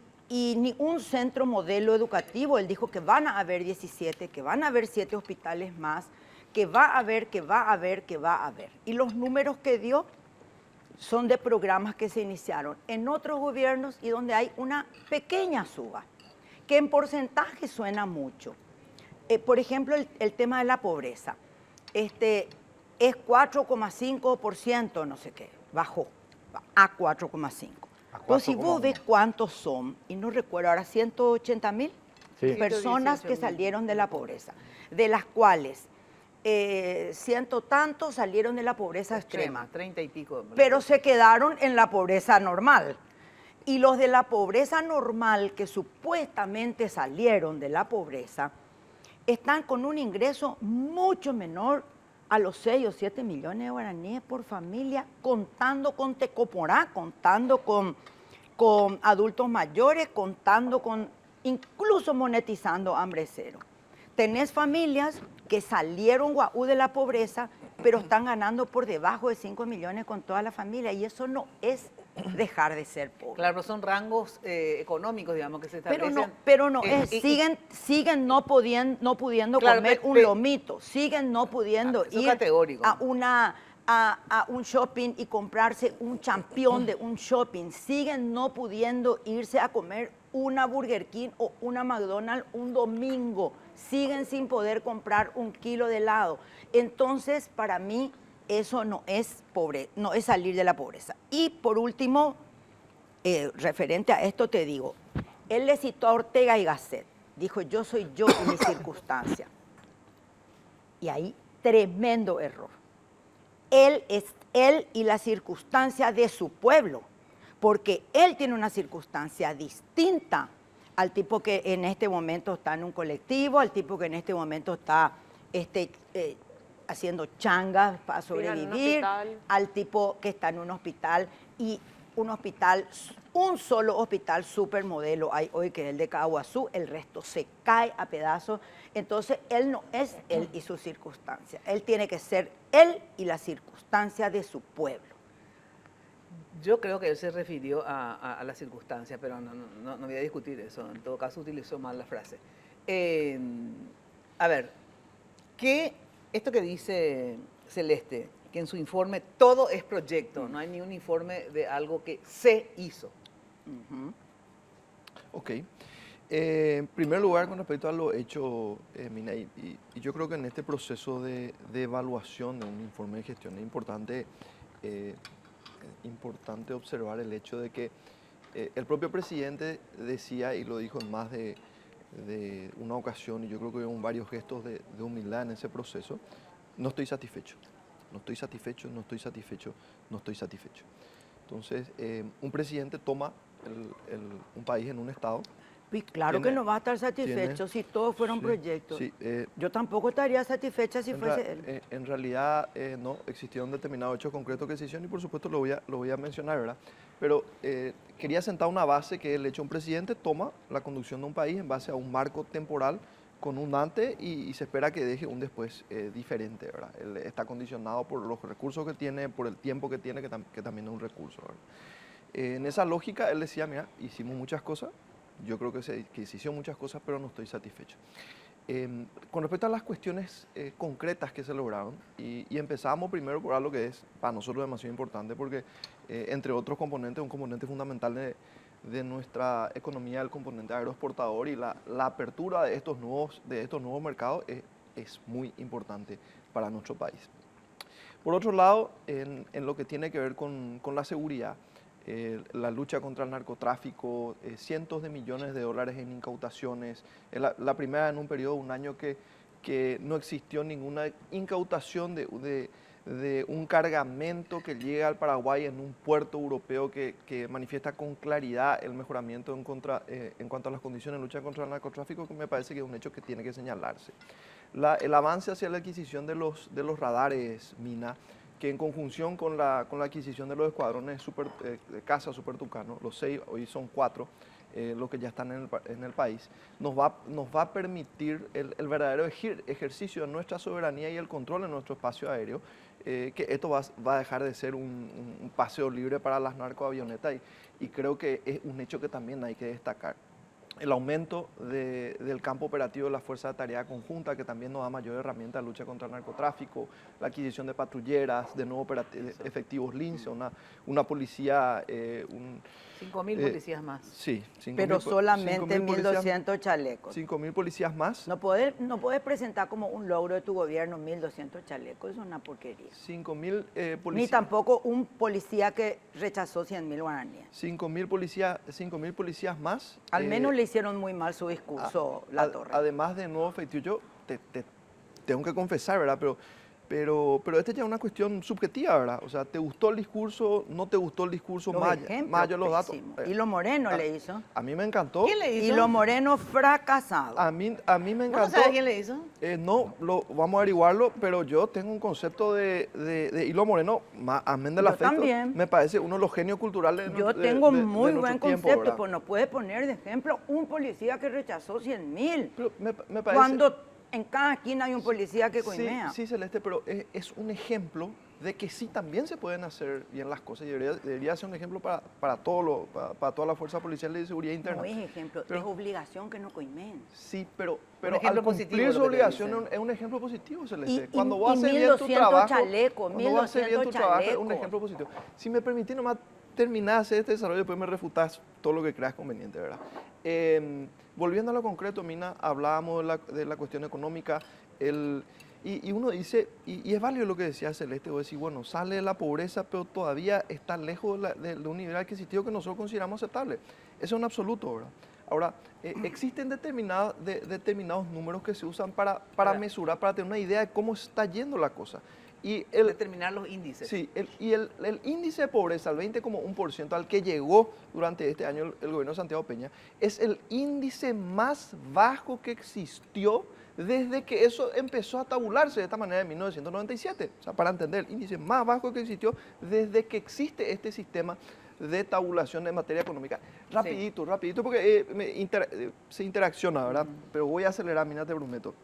ni un centro modelo educativo. Él dijo que van a haber 17, que van a haber 7 hospitales más, que va a haber. Y los números que dio son de programas que se iniciaron en otros gobiernos y donde hay una pequeña suba, que en porcentaje suena mucho. Por ejemplo, el tema de la pobreza. Es 4,5%, no sé qué, bajó a 4,5%. Pues si vos ves cuántos son, y no recuerdo ahora, 180.000 personas que 118.000. salieron de la pobreza, de las cuales ciento tantos salieron de la pobreza extrema. 30 y pico. Pero se quedaron en la pobreza normal. Y los de la pobreza normal, que supuestamente salieron de la pobreza, están con un ingreso mucho menor a los 6 o 7 millones de guaraníes por familia, contando con Tecoporá, contando con adultos mayores, contando con, incluso monetizando hambre cero. Tenés familias que salieron guau de la pobreza, pero están ganando por debajo de 5 millones con toda la familia, y eso no es dejar de ser pobre. Claro, son rangos económicos, digamos, que se establecen. Pero no Eh, es, y- siguen no pudiendo Claro, comer un pe- lomito, siguen no pudiendo Eso es ir categórico. a un shopping y comprarse un champión de un shopping, siguen no pudiendo irse a comer una Burger King o una McDonald's un domingo, siguen sin poder comprar un kilo de helado. Entonces, para mí, eso no es no es salir de la pobreza. Y por último, referente a esto te digo, él le citó a Ortega y Gasset, dijo, yo soy yo y mi circunstancia. Y ahí, tremendo error. Él es él y la circunstancia de su pueblo, porque él tiene una circunstancia distinta al tipo que en este momento está en un colectivo, al tipo que en este momento está haciendo changas para sobrevivir, al tipo que está en un hospital, y un solo hospital supermodelo hay hoy, que es el de Caguazú, el resto se cae a pedazos. Entonces, él no es él y su circunstancia, él tiene que ser él y la circunstancia de su pueblo. Yo creo que él se refirió a la circunstancia, pero no voy a discutir eso. En todo caso, utilizó mal la frase. Eh, a ver, esto que dice Celeste, que en su informe todo es proyecto, no hay ni un informe de algo que se hizo. Ok. En primer lugar, con respecto a lo hecho, Mina, y yo creo que en este proceso de evaluación de un informe de gestión es importante observar el hecho de que el propio presidente decía, y lo dijo en más de una ocasión, y yo creo que hubo varios gestos de humildad en ese proceso, no estoy satisfecho, no estoy satisfecho, no estoy satisfecho, no estoy satisfecho. Entonces, un presidente toma un país en un estado. Y claro que no va a estar satisfecho si todos fueron proyectos. Sí, yo tampoco estaría satisfecha si fuese él. En realidad, no, existieron determinados hechos concretos que se hicieron y por supuesto lo voy a mencionar, ¿verdad? Pero quería sentar una base que el hecho un presidente toma la conducción de un país en base a un marco temporal con un antes y se espera que deje un después diferente, ¿verdad? Él está condicionado por los recursos que tiene, por el tiempo que tiene, que también es un recurso, ¿verdad? En esa lógica, él decía, mira, hicimos muchas cosas, yo creo que se hicieron muchas cosas, pero no estoy satisfecho. Con respecto a las cuestiones concretas que se lograron, y empezamos primero por algo que es para nosotros demasiado importante, porque entre otros componentes, un componente fundamental de nuestra economía, el componente agroexportador y la apertura de estos nuevos mercados es muy importante para nuestro país. Por otro lado, en lo que tiene que ver con la seguridad, la lucha contra el narcotráfico, cientos de millones de dólares en incautaciones, la primera en un periodo de un año que no existió ninguna incautación de un cargamento que llega al Paraguay en un puerto europeo que manifiesta con claridad el mejoramiento en cuanto a las condiciones de lucha contra el narcotráfico, que me parece que es un hecho que tiene que señalarse. El avance hacia la adquisición de los radares, Mina, que en conjunción con la adquisición de los escuadrones de caza Super Tucano, los 6, hoy son 4, los que ya están en el país, nos va a permitir el verdadero ejercicio de nuestra soberanía y el control en nuestro espacio aéreo, que esto va a dejar de ser un paseo libre para las narcoavionetas y creo que es un hecho que también hay que destacar. El aumento del campo operativo de la Fuerza de Tarea Conjunta, que también nos da mayor herramienta de lucha contra el narcotráfico, la adquisición de patrulleras, de nuevos efectivos lince, una policía... 5.000 policías más. Sí. Pero solamente 1.200 chalecos. 5.000 policías más. No puedes presentar como un logro de tu gobierno 1.200 chalecos, eso es una porquería. 5.000 policías. Ni tampoco un policía que rechazó 100.000 guaraníes. 5.000 policías más. Al menos le hicieron muy mal su discurso, La Torre. Además de nuevos efectivos, yo te tengo que confesar, ¿verdad? Pero esta ya es una cuestión subjetiva, ¿verdad? O sea, ¿te gustó el discurso? ¿No te gustó el discurso? Más allá de los datos. Hilo Moreno le hizo. A mí me encantó. ¿Quién le hizo? Hilo Moreno fracasado. A mí me encantó. ¿Cómo sabes quién le hizo? No, vamos a averiguarlo, pero yo tengo un concepto de Hilo Moreno, amén de la fe. También. Me parece uno de los genios culturales Yo tengo muy buen tiempo, concepto, ¿verdad? pues no puede poner de ejemplo un policía que rechazó 100.000. Pero me parece... Cuando en cada esquina hay un policía que coimea. Sí, Celeste, pero es un ejemplo de que sí también se pueden hacer bien las cosas y debería ser un ejemplo para toda la fuerza policial y de seguridad interna. No es ejemplo, es obligación que no coimeen. Sí, pero ejemplo al positivo cumplir lo su que te obligación dicen. es un ejemplo positivo, Celeste. Y Cuando vos haces bien tu 1.200 trabajo, chalecos, cuando vos haces bien tu 1.200 trabajo, es un chalecos. ejemplo positivo. Si me permitís nomás terminar de hacer este desarrollo, después me refutás todo lo que creas conveniente, ¿verdad? Volviendo a lo concreto, Mina, hablábamos de la cuestión económica, y uno dice, y es válido lo que decía Celeste, vos decís, bueno, sale de la pobreza, pero todavía está lejos de un nivel adquisitivo que nosotros consideramos aceptable. Eso es un absoluto, ¿verdad? Ahora, existen determinados números que se usan para mesurar, para tener una idea de cómo está yendo la cosa. Y Determinar los índices. Sí, el índice de pobreza, el 20,1% al que llegó durante este año el gobierno de Santiago Peña, es el índice más bajo que existió desde que eso empezó a tabularse de esta manera en 1997. O sea, para entender, el índice más bajo que existió desde que existe este sistema de tabulación en materia económica. Rapidito, porque se interacciona, ¿verdad? Pero voy a acelerar, Mina, te prometo.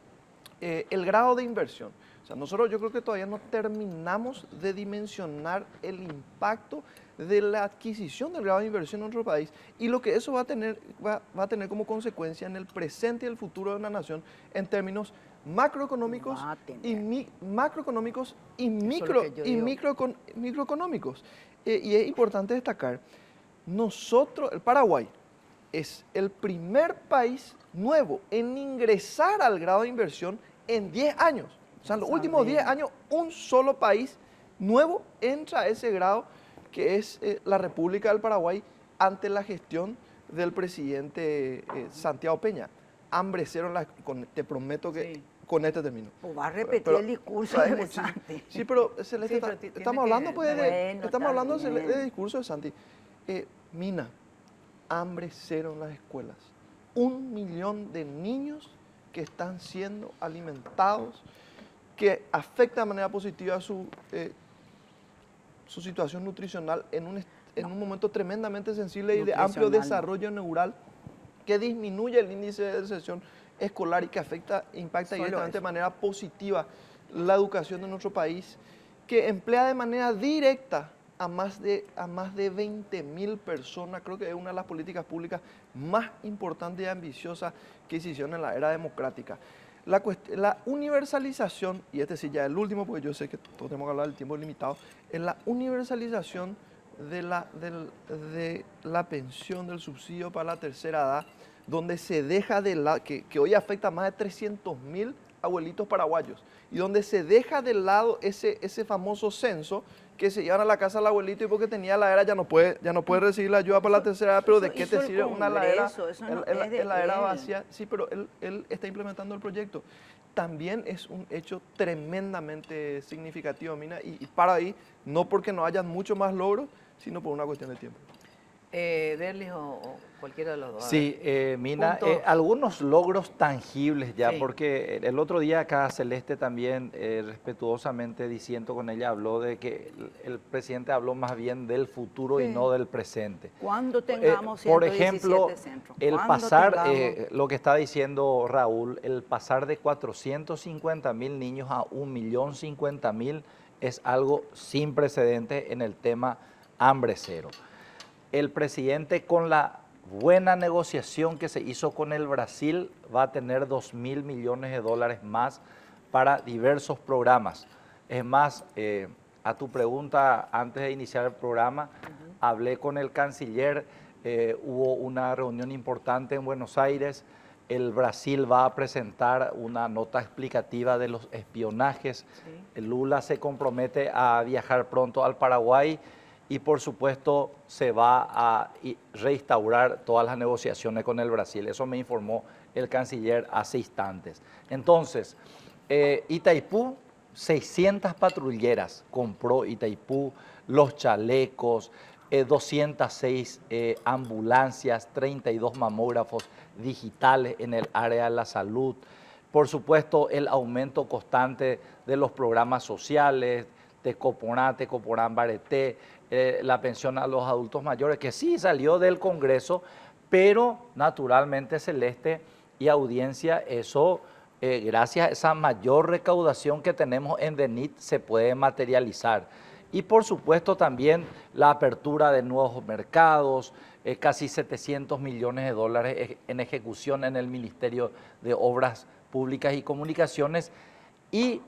El grado de inversión. O sea, nosotros yo creo que todavía no terminamos de dimensionar el impacto de la adquisición del grado de inversión en nuestro país y lo que eso va a tener como consecuencia en el presente y el futuro de una nación en términos macroeconómicos Va a tener. y macroeconómicos y, Eso es lo que yo digo. microeconómicos. Y es importante destacar, el Paraguay es el primer país nuevo en ingresar al grado de inversión en 10 años. O sea, en los últimos 10 años, un solo país nuevo entra a ese grado, que es la República del Paraguay, ante la gestión del presidente Santiago Peña. Hambre cero, te prometo que con este término. Pues va a repetir el discurso de Santi. Sí, pero Celeste, Sí, pero tiene estamos que- hablando pues, Bueno, estamos hablando está bien. de discurso de Santi. Mina, hambre cero en las escuelas. 1 millón de niños que están siendo alimentados, que afecta de manera positiva su situación nutricional en un momento tremendamente sensible y de amplio Nutricional. desarrollo neural, que disminuye el índice de deserción escolar y que impacta Solo directamente de eso. manera positiva la educación de nuestro país, que emplea de manera directa a más de 20.000 personas. Creo que es una de las políticas públicas más importantes y ambiciosas que se hicieron en la era democrática. La universalización, y este sí ya es el último, porque yo sé que todos tenemos que hablar del tiempo limitado, es la universalización de la pensión, del subsidio para la tercera edad, donde se deja de lado, que hoy afecta a más de 300.000 abuelitos paraguayos, y donde se deja de lado ese famoso censo que se llevan a la casa del abuelito y porque tenía la ya no puede recibir la ayuda para la tercera edad, pero ¿de Eso qué hizo te el sirve una ladera? Congreso, eso no en es de la era él. vacía? Sí, pero él está implementando el proyecto. También es un hecho tremendamente significativo, Mina, y para ahí, no porque no hayan mucho más logros, sino por una cuestión de tiempo. Derlis o cualquiera de los dos. A Sí, ver. Mina, Puntos. algunos logros tangibles ya, Sí. porque el otro día acá Celeste también respetuosamente diciendo con ella habló de que el presidente habló más bien del futuro y Sí. no del presente. Cuando tengamos Por 117 ejemplo, centros. el Cuando pasar, tengamos- lo que está diciendo Raúl, el pasar de 450.000 niños a 1.050.000 es algo sin precedente en el tema hambre cero. El presidente, con la buena negociación que se hizo con el Brasil, va a tener 2.000 millones de dólares más para diversos programas. Es más, a tu pregunta antes de iniciar el programa, hablé con el canciller, hubo una reunión importante en Buenos Aires. El Brasil va a presentar una nota explicativa de los espionajes. El Lula se compromete a viajar pronto al Paraguay y por supuesto se va a reinstaurar todas las negociaciones con el Brasil. Eso me informó el canciller hace instantes. Entonces, Itaipú, 600 patrulleras compró Itaipú, los chalecos, 206 ambulancias, 32 mamógrafos digitales en el área de la salud. Por supuesto, el aumento constante de los programas sociales, Tecoporán Bareté, la pensión a los adultos mayores, que sí salió del Congreso, pero naturalmente, Celeste y audiencia, eso, gracias a esa mayor recaudación que tenemos en DENIT, se puede materializar. Y por supuesto también la apertura de nuevos mercados, casi 700 millones de dólares en ejecución en el Ministerio de Obras Públicas y Comunicaciones. Y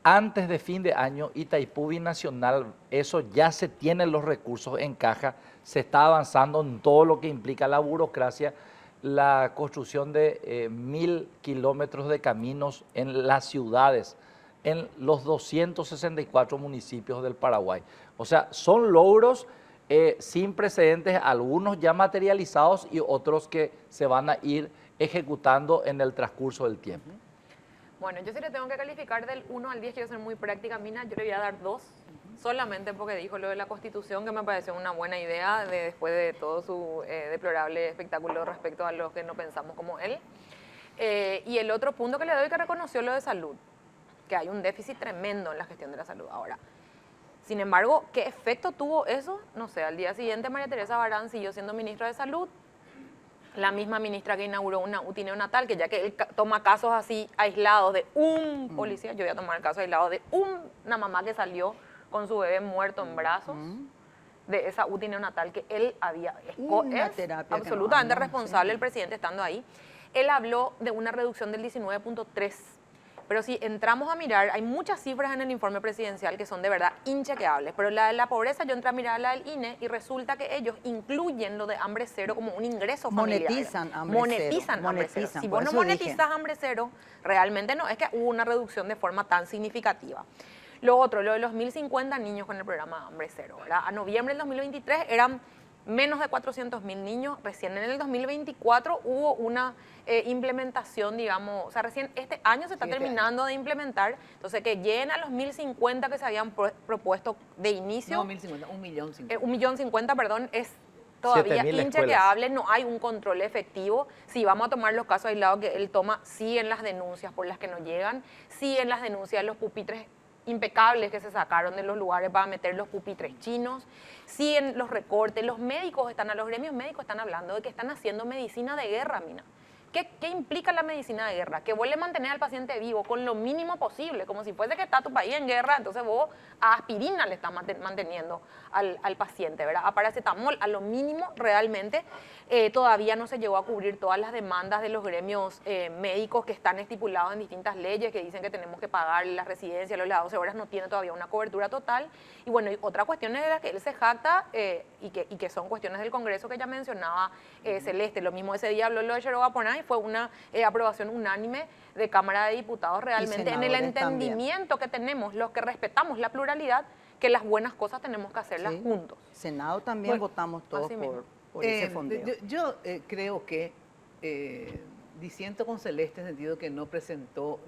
antes de fin de año, Itaipú Binacional, eso ya se tienen los recursos en caja, se está avanzando en todo lo que implica la burocracia, la construcción de 1.000 kilómetros de caminos en las ciudades, en los 264 municipios del Paraguay. O sea, son logros sin precedentes, algunos ya materializados y otros que se van a ir ejecutando en el transcurso del tiempo. Bueno, yo sí le tengo que calificar del 1 al 10, quiero ser muy práctica, Mina, yo le voy a dar 2, solamente porque dijo lo de la Constitución, que me pareció una buena idea después de todo su deplorable espectáculo respecto a los que no pensamos como él. Y el otro punto que le doy, que reconoció lo de salud, que hay un déficit tremendo en la gestión de la salud ahora. Sin embargo, ¿qué efecto tuvo eso? No sé, al día siguiente María Teresa Barán siguió siendo ministra de Salud, la misma ministra que inauguró una UTI neonatal, que ya que él toma casos así aislados de un policía, yo voy a tomar el caso aislado de una mamá que salió con su bebé muerto en brazos, de esa UTI neonatal que él había, Una es terapia que no absolutamente anda, responsable sí. el presidente estando ahí. Él habló de una reducción del 19.3%. Pero si entramos a mirar, hay muchas cifras en el informe presidencial que son de verdad inchequeables, pero la de la pobreza, yo entré a mirar la del INE y resulta que ellos incluyen lo de hambre cero como un ingreso familiar. Monetizan hambre Monetizan cero, hambre cero. monetizan, Si por vos no eso dije. monetizas hambre cero, realmente no es que hubo una reducción de forma tan significativa. Lo otro, lo de los 1.050 niños con el programa Hambre Cero, ¿verdad? A noviembre del 2023 eran menos de 400.000 niños. Recién en el 2024 hubo una implementación, digamos, o sea, recién este año se está terminando de implementar. Entonces, que lleguen a los 1.050 que se habían propuesto de inicio. No, 1.050, 1.050.000. 1.050.000, perdón, es todavía 7.000 inchequeable, no hay un control efectivo. Si vamos a tomar los casos aislados que él toma, sí en las denuncias por las que no llegan, sí en las denuncias de los pupitres impecables que se sacaron de los lugares para meter los pupitres chinos, sí en los recortes, los gremios médicos están hablando de que están haciendo medicina de guerra, Mina. ¿Qué implica la medicina de guerra? Que vos le mantenés al paciente vivo con lo mínimo posible, como si fuese que está tu país en guerra, entonces vos a aspirina le estás manteniendo al paciente, ¿verdad? A paracetamol, a lo mínimo realmente. Todavía no se llegó a cubrir todas las demandas de los gremios médicos que están estipulados en distintas leyes, que dicen que tenemos que pagar las residencias, las 12 horas, no tiene todavía una cobertura total. Y bueno, y otra cuestión de la que él se jacta, y que son cuestiones del Congreso que ya mencionaba Celeste, lo mismo ese día habló lo de Yeroba Ponay, fue una aprobación unánime de Cámara de Diputados realmente en el entendimiento que tenemos, los que respetamos la pluralidad, que las buenas cosas tenemos que hacerlas juntos. Senado también votamos todos así mismo. por ese fondeo. Yo creo que disiento con Celeste en el sentido que no presentó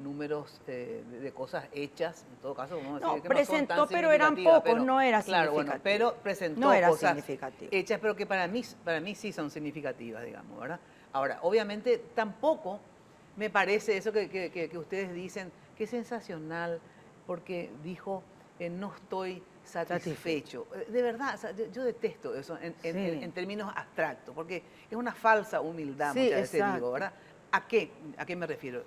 números de cosas hechas, en todo caso vamos a decir No, que presentó, no son tan pero eran significativas, pocos, no era claro, bueno, significativo. pero presentó No era cosas significativo. hechas, pero que para mí sí son significativas, digamos, ¿verdad? Ahora, obviamente tampoco me parece eso que ustedes dicen, que es sensacional, porque dijo, no estoy satisfecho. De verdad, o sea, yo detesto eso en términos abstractos, porque es una falsa humildad, Sí, muchas veces exacto. digo, ¿verdad? ¿A qué me refiero?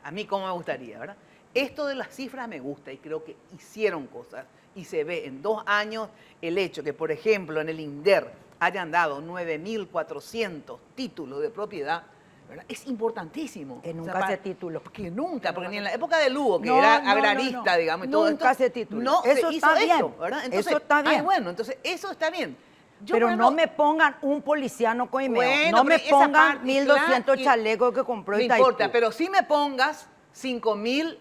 A mí cómo me gustaría, ¿verdad? Esto de las cifras me gusta y creo que hicieron cosas y se ve en 2 años el hecho que, por ejemplo, en el INDER hayan dado 9.400 títulos de propiedad, ¿verdad? Es importantísimo. Que nunca se tituló. Que nunca, porque ni en la época de Lugo, que No, era no, agrarista, no. digamos, y todo Nunca esto, se tituló. no Eso se hizo está bien. esto, ¿verdad? Entonces, Eso está bien. bueno, entonces eso está bien. Yo, Pero por no ejemplo, me pongan un policiano coimeo, bueno, no me pero esa pongan parte, 1.200 claro, chalecos que compró no Itaipú. importa, pero sí me pongas 5.000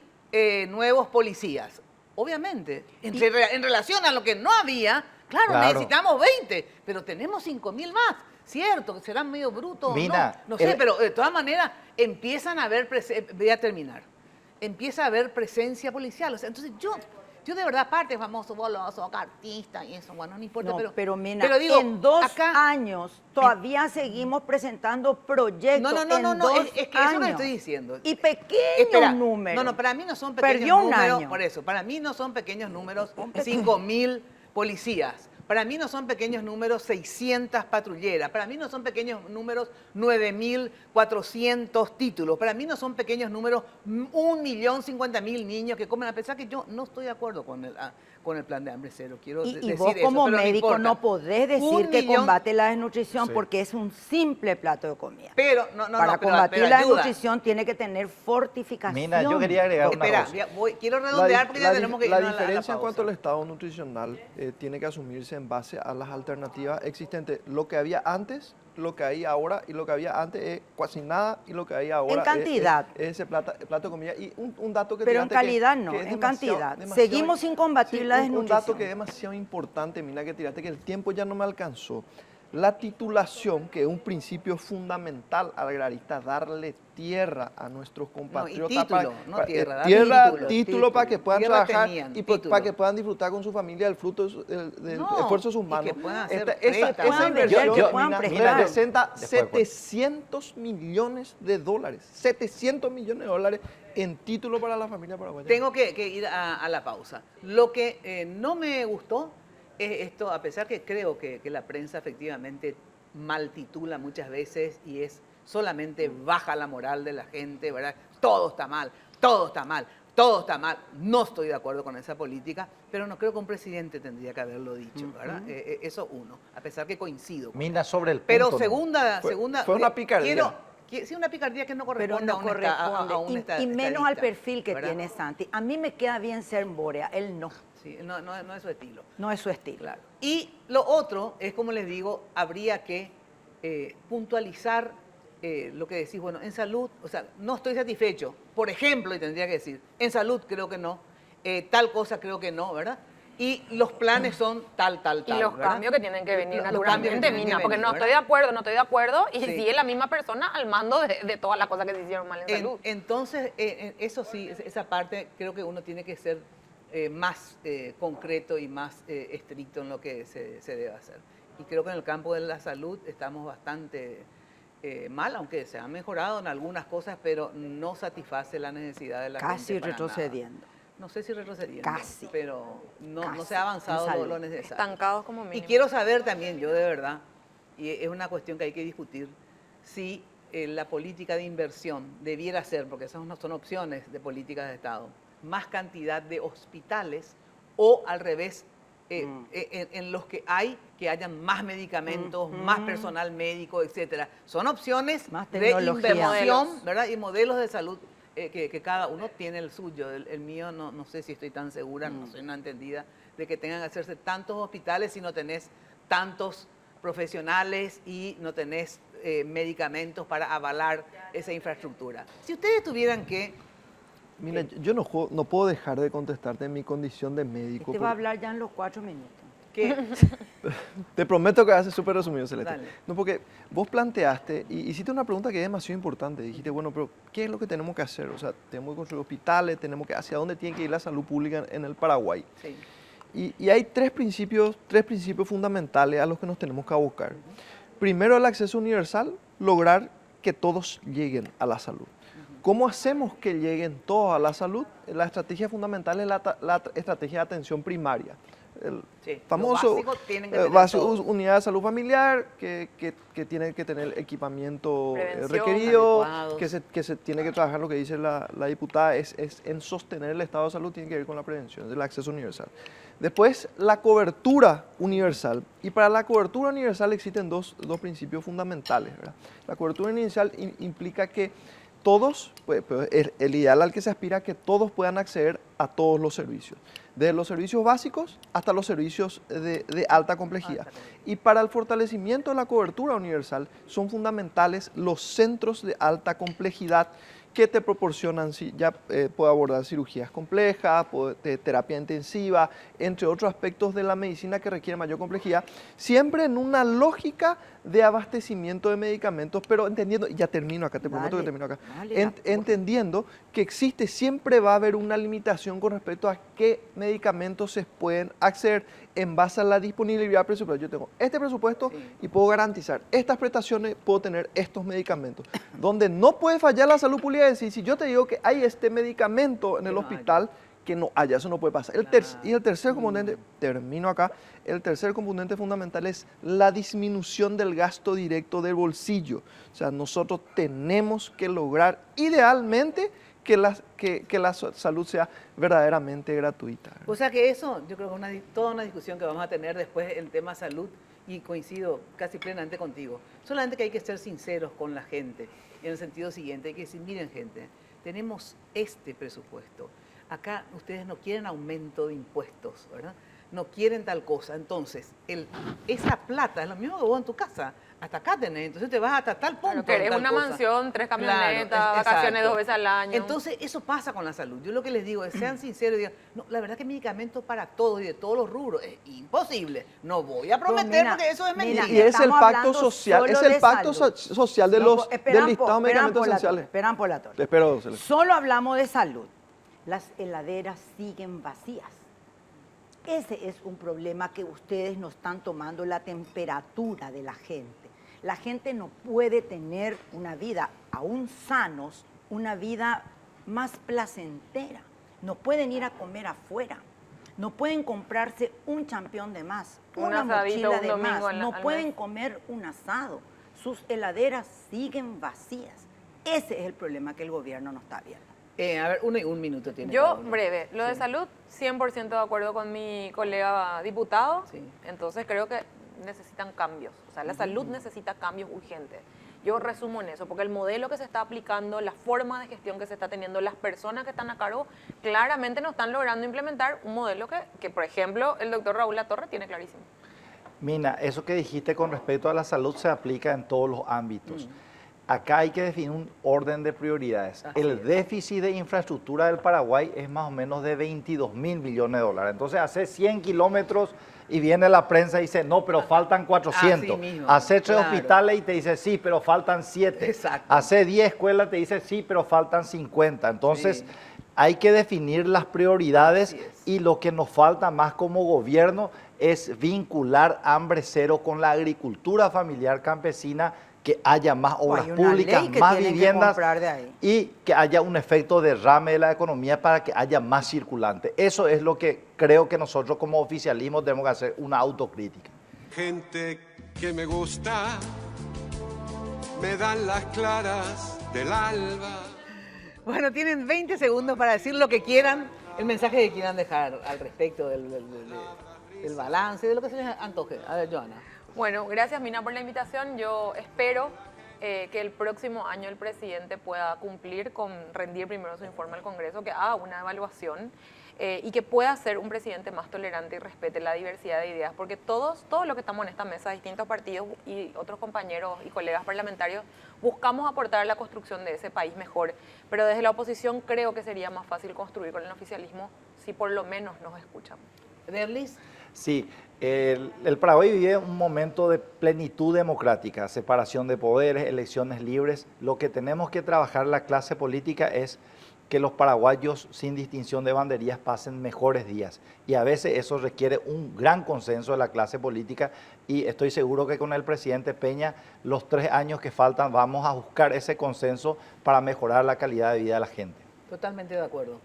nuevos policías. Obviamente, en relación a lo que no había, claro, necesitamos 20, pero tenemos 5.000 más. Cierto, que serán medio brutos, Mina, no sé, pero de todas maneras empiezan a haber, voy a terminar, empieza a haber presencia policial. O sea, entonces yo de verdad, aparte famoso, vos sos artista y eso, bueno, no importa, No, pero Mina, digo, en 2 acá, años todavía seguimos presentando proyectos. No, es que eso es lo que años. estoy diciendo. Y pequeños Espera, números. No, para mí no son pequeños Perdió un números, año. por eso, para mí no son pequeños números 5.000 policías, para mí no son pequeños números 600 patrulleras, para mí no son pequeños números 9.400 títulos, para mí no son pequeños números 1.050.000 niños que comen, a pesar que yo no estoy de acuerdo con el plan de hambre cero, quiero Y decir vos eso, como pero médico importa. no podés decir que 1.000.000 combate la desnutrición Sí. porque es un simple plato de comida. Pero, Para combatir la desnutrición tiene que tener fortificación. Mina, yo quería agregar una Espera, cosa. quiero redondear porque ya tenemos que ir la a la diferencia en pausa. cuanto al estado nutricional tiene que asumirse en base a las alternativas existentes. Lo que había antes, lo que hay ahora y lo que había antes es casi nada y lo que hay ahora En cantidad. es ese plato de comida. Y un dato que Pero en tiraste calidad que no, es en demasiado- cantidad. demasiado- Seguimos sin combatir la Un desnutrición. dato que es demasiado importante, Mina, que tiraste, que el tiempo ya no me alcanzó. La titulación, que es un principio fundamental al agrarista, darle tierra a nuestros compatriotas. título, no tierra, darle título, título. para que puedan Tierra trabajar tenían, y título. para que puedan disfrutar con su familia del fruto del No, esfuerzo de sus y manos. que puedan hacer Esa préstamos. Puedan inversión, vender, que puedan Mina, prestar. representa Después de acuerdo. 700 millones de dólares. 700 millones de dólares en título para la familia paraguaya. Tengo que ir a la pausa. Lo que no me gustó es esto, a pesar que creo que la prensa efectivamente mal titula muchas veces y es solamente baja la moral de la gente, ¿verdad? Todo está mal, todo está mal. todo está mal. No estoy de acuerdo con esa política, pero no creo que un presidente tendría que haberlo dicho, ¿verdad? Eso uno, a pesar que coincido. Mina, sobre el punto. Pero ¿no? segunda... Fue una picardía. Sí, una picardía que no Pero corresponde no a un corresponde. Y menos al estadista, perfil que ¿verdad? tiene Santi. A mí me queda bien ser Borea, él no. Sí, no es su estilo. No es su estilo. Claro. Y lo otro es, como les digo, habría que puntualizar lo que decís, bueno, en salud, o sea, no estoy satisfecho, por ejemplo, y tendría que decir, en salud creo que no, tal cosa creo que no, ¿verdad? Y los planes son tal, Y los ¿verdad? cambios que tienen que venir Los cambios que naturalmente, tienen que Mina, porque venir, no ¿verdad? estoy de acuerdo, y Sí. sigue la misma persona al mando de todas las cosas que se hicieron mal en salud. Entonces, eso sí, esa parte creo que uno tiene que ser más concreto y más estricto en lo que se debe hacer. Y creo que en el campo de la salud estamos bastante mal, aunque se ha mejorado en algunas cosas, pero no satisface la necesidad de la gente. Casi para retrocediendo. nada. No sé si retrocediendo, Casi. pero no Casi. se ha avanzado En salud. lo necesario. Estancados como Y mínimo. quiero saber también, yo de verdad, y es una cuestión que hay que discutir, si la política de inversión debiera ser, porque esas no son opciones de políticas de Estado, más cantidad de hospitales o al revés, en los que hayan más medicamentos, más personal médico, etcétera. Son opciones Más de tecnología. inversión, Modelos. ¿verdad? Y modelos de salud que cada uno tiene el suyo. El mío no sé si estoy tan segura, no soy una entendida de que tengan que hacerse tantos hospitales si no tenés tantos profesionales y no tenés medicamentos para avalar esa infraestructura. Si ustedes tuvieran que... Mira, yo no puedo dejar de contestarte en mi condición de médico. Este va a hablar ya en los 4 minutos. que Te prometo que va a ser súper resumido, Celeste. Dale. No, porque vos planteaste y hiciste una pregunta que es demasiado importante. Dijiste, bueno, pero ¿qué es lo que tenemos que hacer? O sea, tenemos que construir hospitales, tenemos que hacia dónde tiene que ir la salud pública en el Paraguay. sí. Y hay tres principios fundamentales a los que nos tenemos que abocar. Primero, el acceso universal, lograr que todos lleguen a la salud. ¿Cómo hacemos que lleguen todos a la salud? La estrategia fundamental es la estrategia de atención primaria. El Sí, famoso lo básico tienen que tener todos. unidad de salud familiar que tiene que tener equipamiento Prevención, requerido, adecuados. que se tiene que trabajar, lo que dice la diputada, es en sostener el estado de salud, tiene que ver con la prevención, el acceso universal. Después, la cobertura universal. Y para la cobertura universal existen dos principios fundamentales, ¿verdad? La cobertura universal implica que todos, pues, el ideal al que se aspira, que todos puedan acceder a todos los servicios, desde los servicios básicos hasta los servicios de alta complejidad. Y para el fortalecimiento de la cobertura universal son fundamentales los centros de alta complejidad que te proporcionan, ya puede abordar cirugías complejas, terapia intensiva, entre otros aspectos de la medicina que requieren mayor complejidad, siempre en una lógica de abastecimiento de medicamentos, pero entendiendo, ya termino acá, te prometo que termino acá, entendiendo que siempre va a haber una limitación con respecto a qué medicamentos se pueden acceder en base a la disponibilidad presupuestal. Yo tengo este presupuesto y puedo garantizar estas prestaciones, puedo tener estos medicamentos. Donde no puede fallar la salud pública es decir, si yo te digo que hay este medicamento en el hospital, que no haya, eso no puede pasar. Y el tercer componente, termino acá, el tercer componente fundamental es la disminución del gasto directo del bolsillo. O sea, nosotros tenemos que lograr idealmente que la salud sea verdaderamente gratuita. O sea que eso, yo creo que es toda una discusión que vamos a tener después el tema salud, y coincido casi plenamente contigo. Solamente que hay que ser sinceros con la gente, en el sentido siguiente, hay que decir, miren gente, tenemos este presupuesto. Acá ustedes no quieren aumento de impuestos, ¿verdad? No quieren tal cosa. Entonces, esa plata es lo mismo que vos en tu casa. Hasta acá tenés, entonces te vas hasta tal punto. Claro, querés tal una cosa. mansión, 3 camionetas, Claro, vacaciones exacto. 2 veces al año. Entonces, eso pasa con la salud. Yo lo que les digo es, sean sinceros y digan, no, la verdad que medicamentos para todos y de todos los rubros es imposible. No voy a prometer Mina, porque eso es Mina, mentira. Y es el Estamos pacto hablando social, solo es el de pacto salud. social de No, del listado de medicamentos esenciales. Esperan por la torre. Te espero, Celeste. Solo hablamos de salud. Las heladeras siguen vacías. Ese es un problema que ustedes no están tomando la temperatura de la gente. La gente no puede tener una vida, aún sanos, una vida más placentera. No pueden ir a comer afuera. No pueden comprarse un champión de más, Un una asadito mochila un de domingo más. al No mes. pueden comer un asado. Sus heladeras siguen vacías. Ese es el problema que el gobierno no está viendo. A ver, un minuto tiene cada Yo, uno. breve, lo de Sí. salud, 100% de acuerdo con mi colega diputado. Sí. Entonces creo que necesitan cambios. O sea, la salud necesita cambios urgentes. Yo resumo en eso, porque el modelo que se está aplicando, la forma de gestión que se está teniendo, las personas que están a cargo, claramente no están logrando implementar un modelo que por ejemplo, el doctor Raúl Latorre tiene clarísimo. Mina, eso que dijiste con respecto a la salud se aplica en todos los ámbitos. Acá hay que definir un orden de prioridades. Así El es. déficit de infraestructura del Paraguay es más o menos de 22.000 millones de dólares. Entonces, hace 100 kilómetros y viene la prensa y dice, no, pero faltan 400. Así mismo, Hace 3 claro. hospitales y te dice, sí, pero faltan 7. Exacto. Hace 10 escuelas te dice, sí, pero faltan 50. Entonces, Sí. hay que definir las prioridades Así es. y lo que nos falta más como gobierno es vincular hambre cero con la agricultura familiar campesina, que haya más obras hay una públicas, ley que más tienen que viviendas comprar de ahí. y que haya un efecto derrame de la economía para que haya más circulante. Eso es lo que creo que nosotros como oficialismo tenemos que hacer una autocrítica. Gente que me gusta, me dan las claras del alba. Bueno, tienen 20 segundos para decir lo que quieran, el mensaje que quieran dejar al respecto del balance, de lo que se les antoje. A ver, Joana. Bueno, gracias Mina por la invitación. Yo espero que el próximo año el presidente pueda cumplir con rendir primero su informe al Congreso, que haga una evaluación y que pueda ser un presidente más tolerante y respete la diversidad de ideas, porque todos los que estamos en esta mesa, distintos partidos y otros compañeros y colegas parlamentarios, buscamos aportar a la construcción de ese país mejor, pero desde la oposición creo que sería más fácil construir con el oficialismo si por lo menos nos escuchan. Derlis. Sí, el Paraguay vive un momento de plenitud democrática, separación de poderes, elecciones libres. Lo que tenemos que trabajar la clase política es que los paraguayos, sin distinción de banderías, pasen mejores días. Y a veces eso requiere un gran consenso de la clase política y estoy seguro que con el presidente Peña, los 3 años que faltan, vamos a buscar ese consenso para mejorar la calidad de vida de la gente. Totalmente de acuerdo.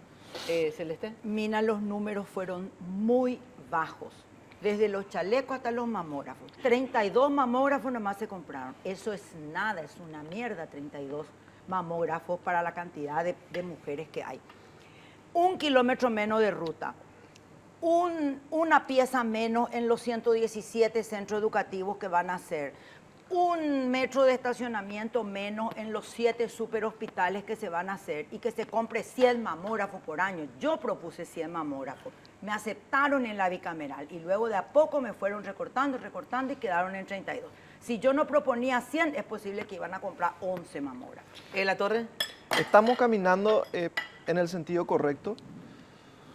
Celeste. Mina, los números fueron muy bajos, desde los chalecos hasta los mamógrafos. 32 mamógrafos nomás se compraron. Eso es nada, es una mierda, 32 mamógrafos para la cantidad de mujeres que hay. 1 kilómetro menos de ruta, una pieza menos en los 117 centros educativos que van a hacer, 1 metro de estacionamiento menos en los 7 superhospitales que se van a hacer y que se compre 100 mamógrafos por año. Yo propuse 100 mamógrafos, me aceptaron en la bicameral y luego de a poco me fueron recortando y quedaron en 32. Si yo no proponía 100, es posible que iban a comprar 11 mamógrafos. La Torre. Estamos caminando en el sentido correcto.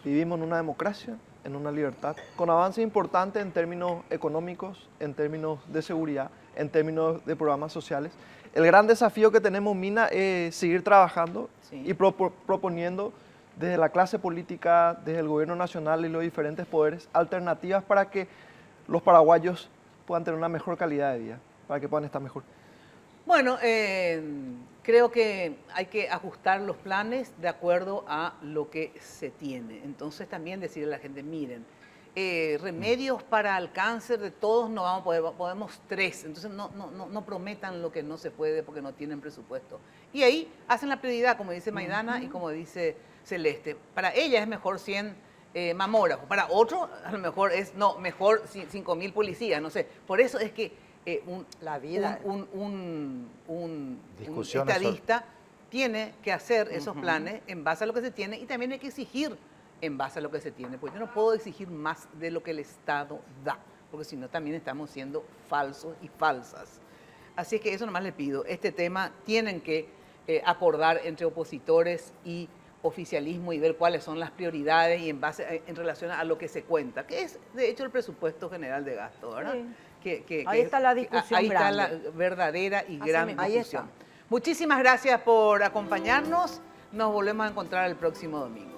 Vivimos en una democracia, en una libertad, con avances importantes en términos económicos, en términos de seguridad, en términos de programas sociales. El gran desafío que tenemos, Mina, es seguir trabajando Sí. y proponiendo desde la clase política, desde el gobierno nacional y los diferentes poderes, alternativas para que los paraguayos puedan tener una mejor calidad de vida, para que puedan estar mejor. Bueno, creo que hay que ajustar los planes de acuerdo a lo que se tiene. Entonces también decirle a la gente, miren, remedios para el cáncer de todos no vamos a poder, podemos 3. Entonces no prometan lo que no se puede porque no tienen presupuesto. Y ahí hacen la prioridad, como dice Maidana y como dice Celeste. Para ella es mejor 100 mamógrafos, para otro a lo mejor es, mejor 5.000 policías, no sé. Por eso es que La vida. un Discusiones estadista tiene que hacer esos planes en base a lo que se tiene y también hay que exigir en base a lo que se tiene. Pues yo no puedo exigir más de lo que el Estado da, porque si no también estamos siendo falsos y falsas. Así es que eso nomás le pido. Este tema tienen que acordar entre opositores y oficialismo y ver cuáles son las prioridades y en relación a lo que se cuenta, que es de hecho el presupuesto general de gasto, ¿verdad? Sí. Ahí está la discusión ahí está la grande. verdadera y gran mismo. Ahí discusión. está. Muchísimas gracias por acompañarnos. Nos volvemos a encontrar el próximo domingo.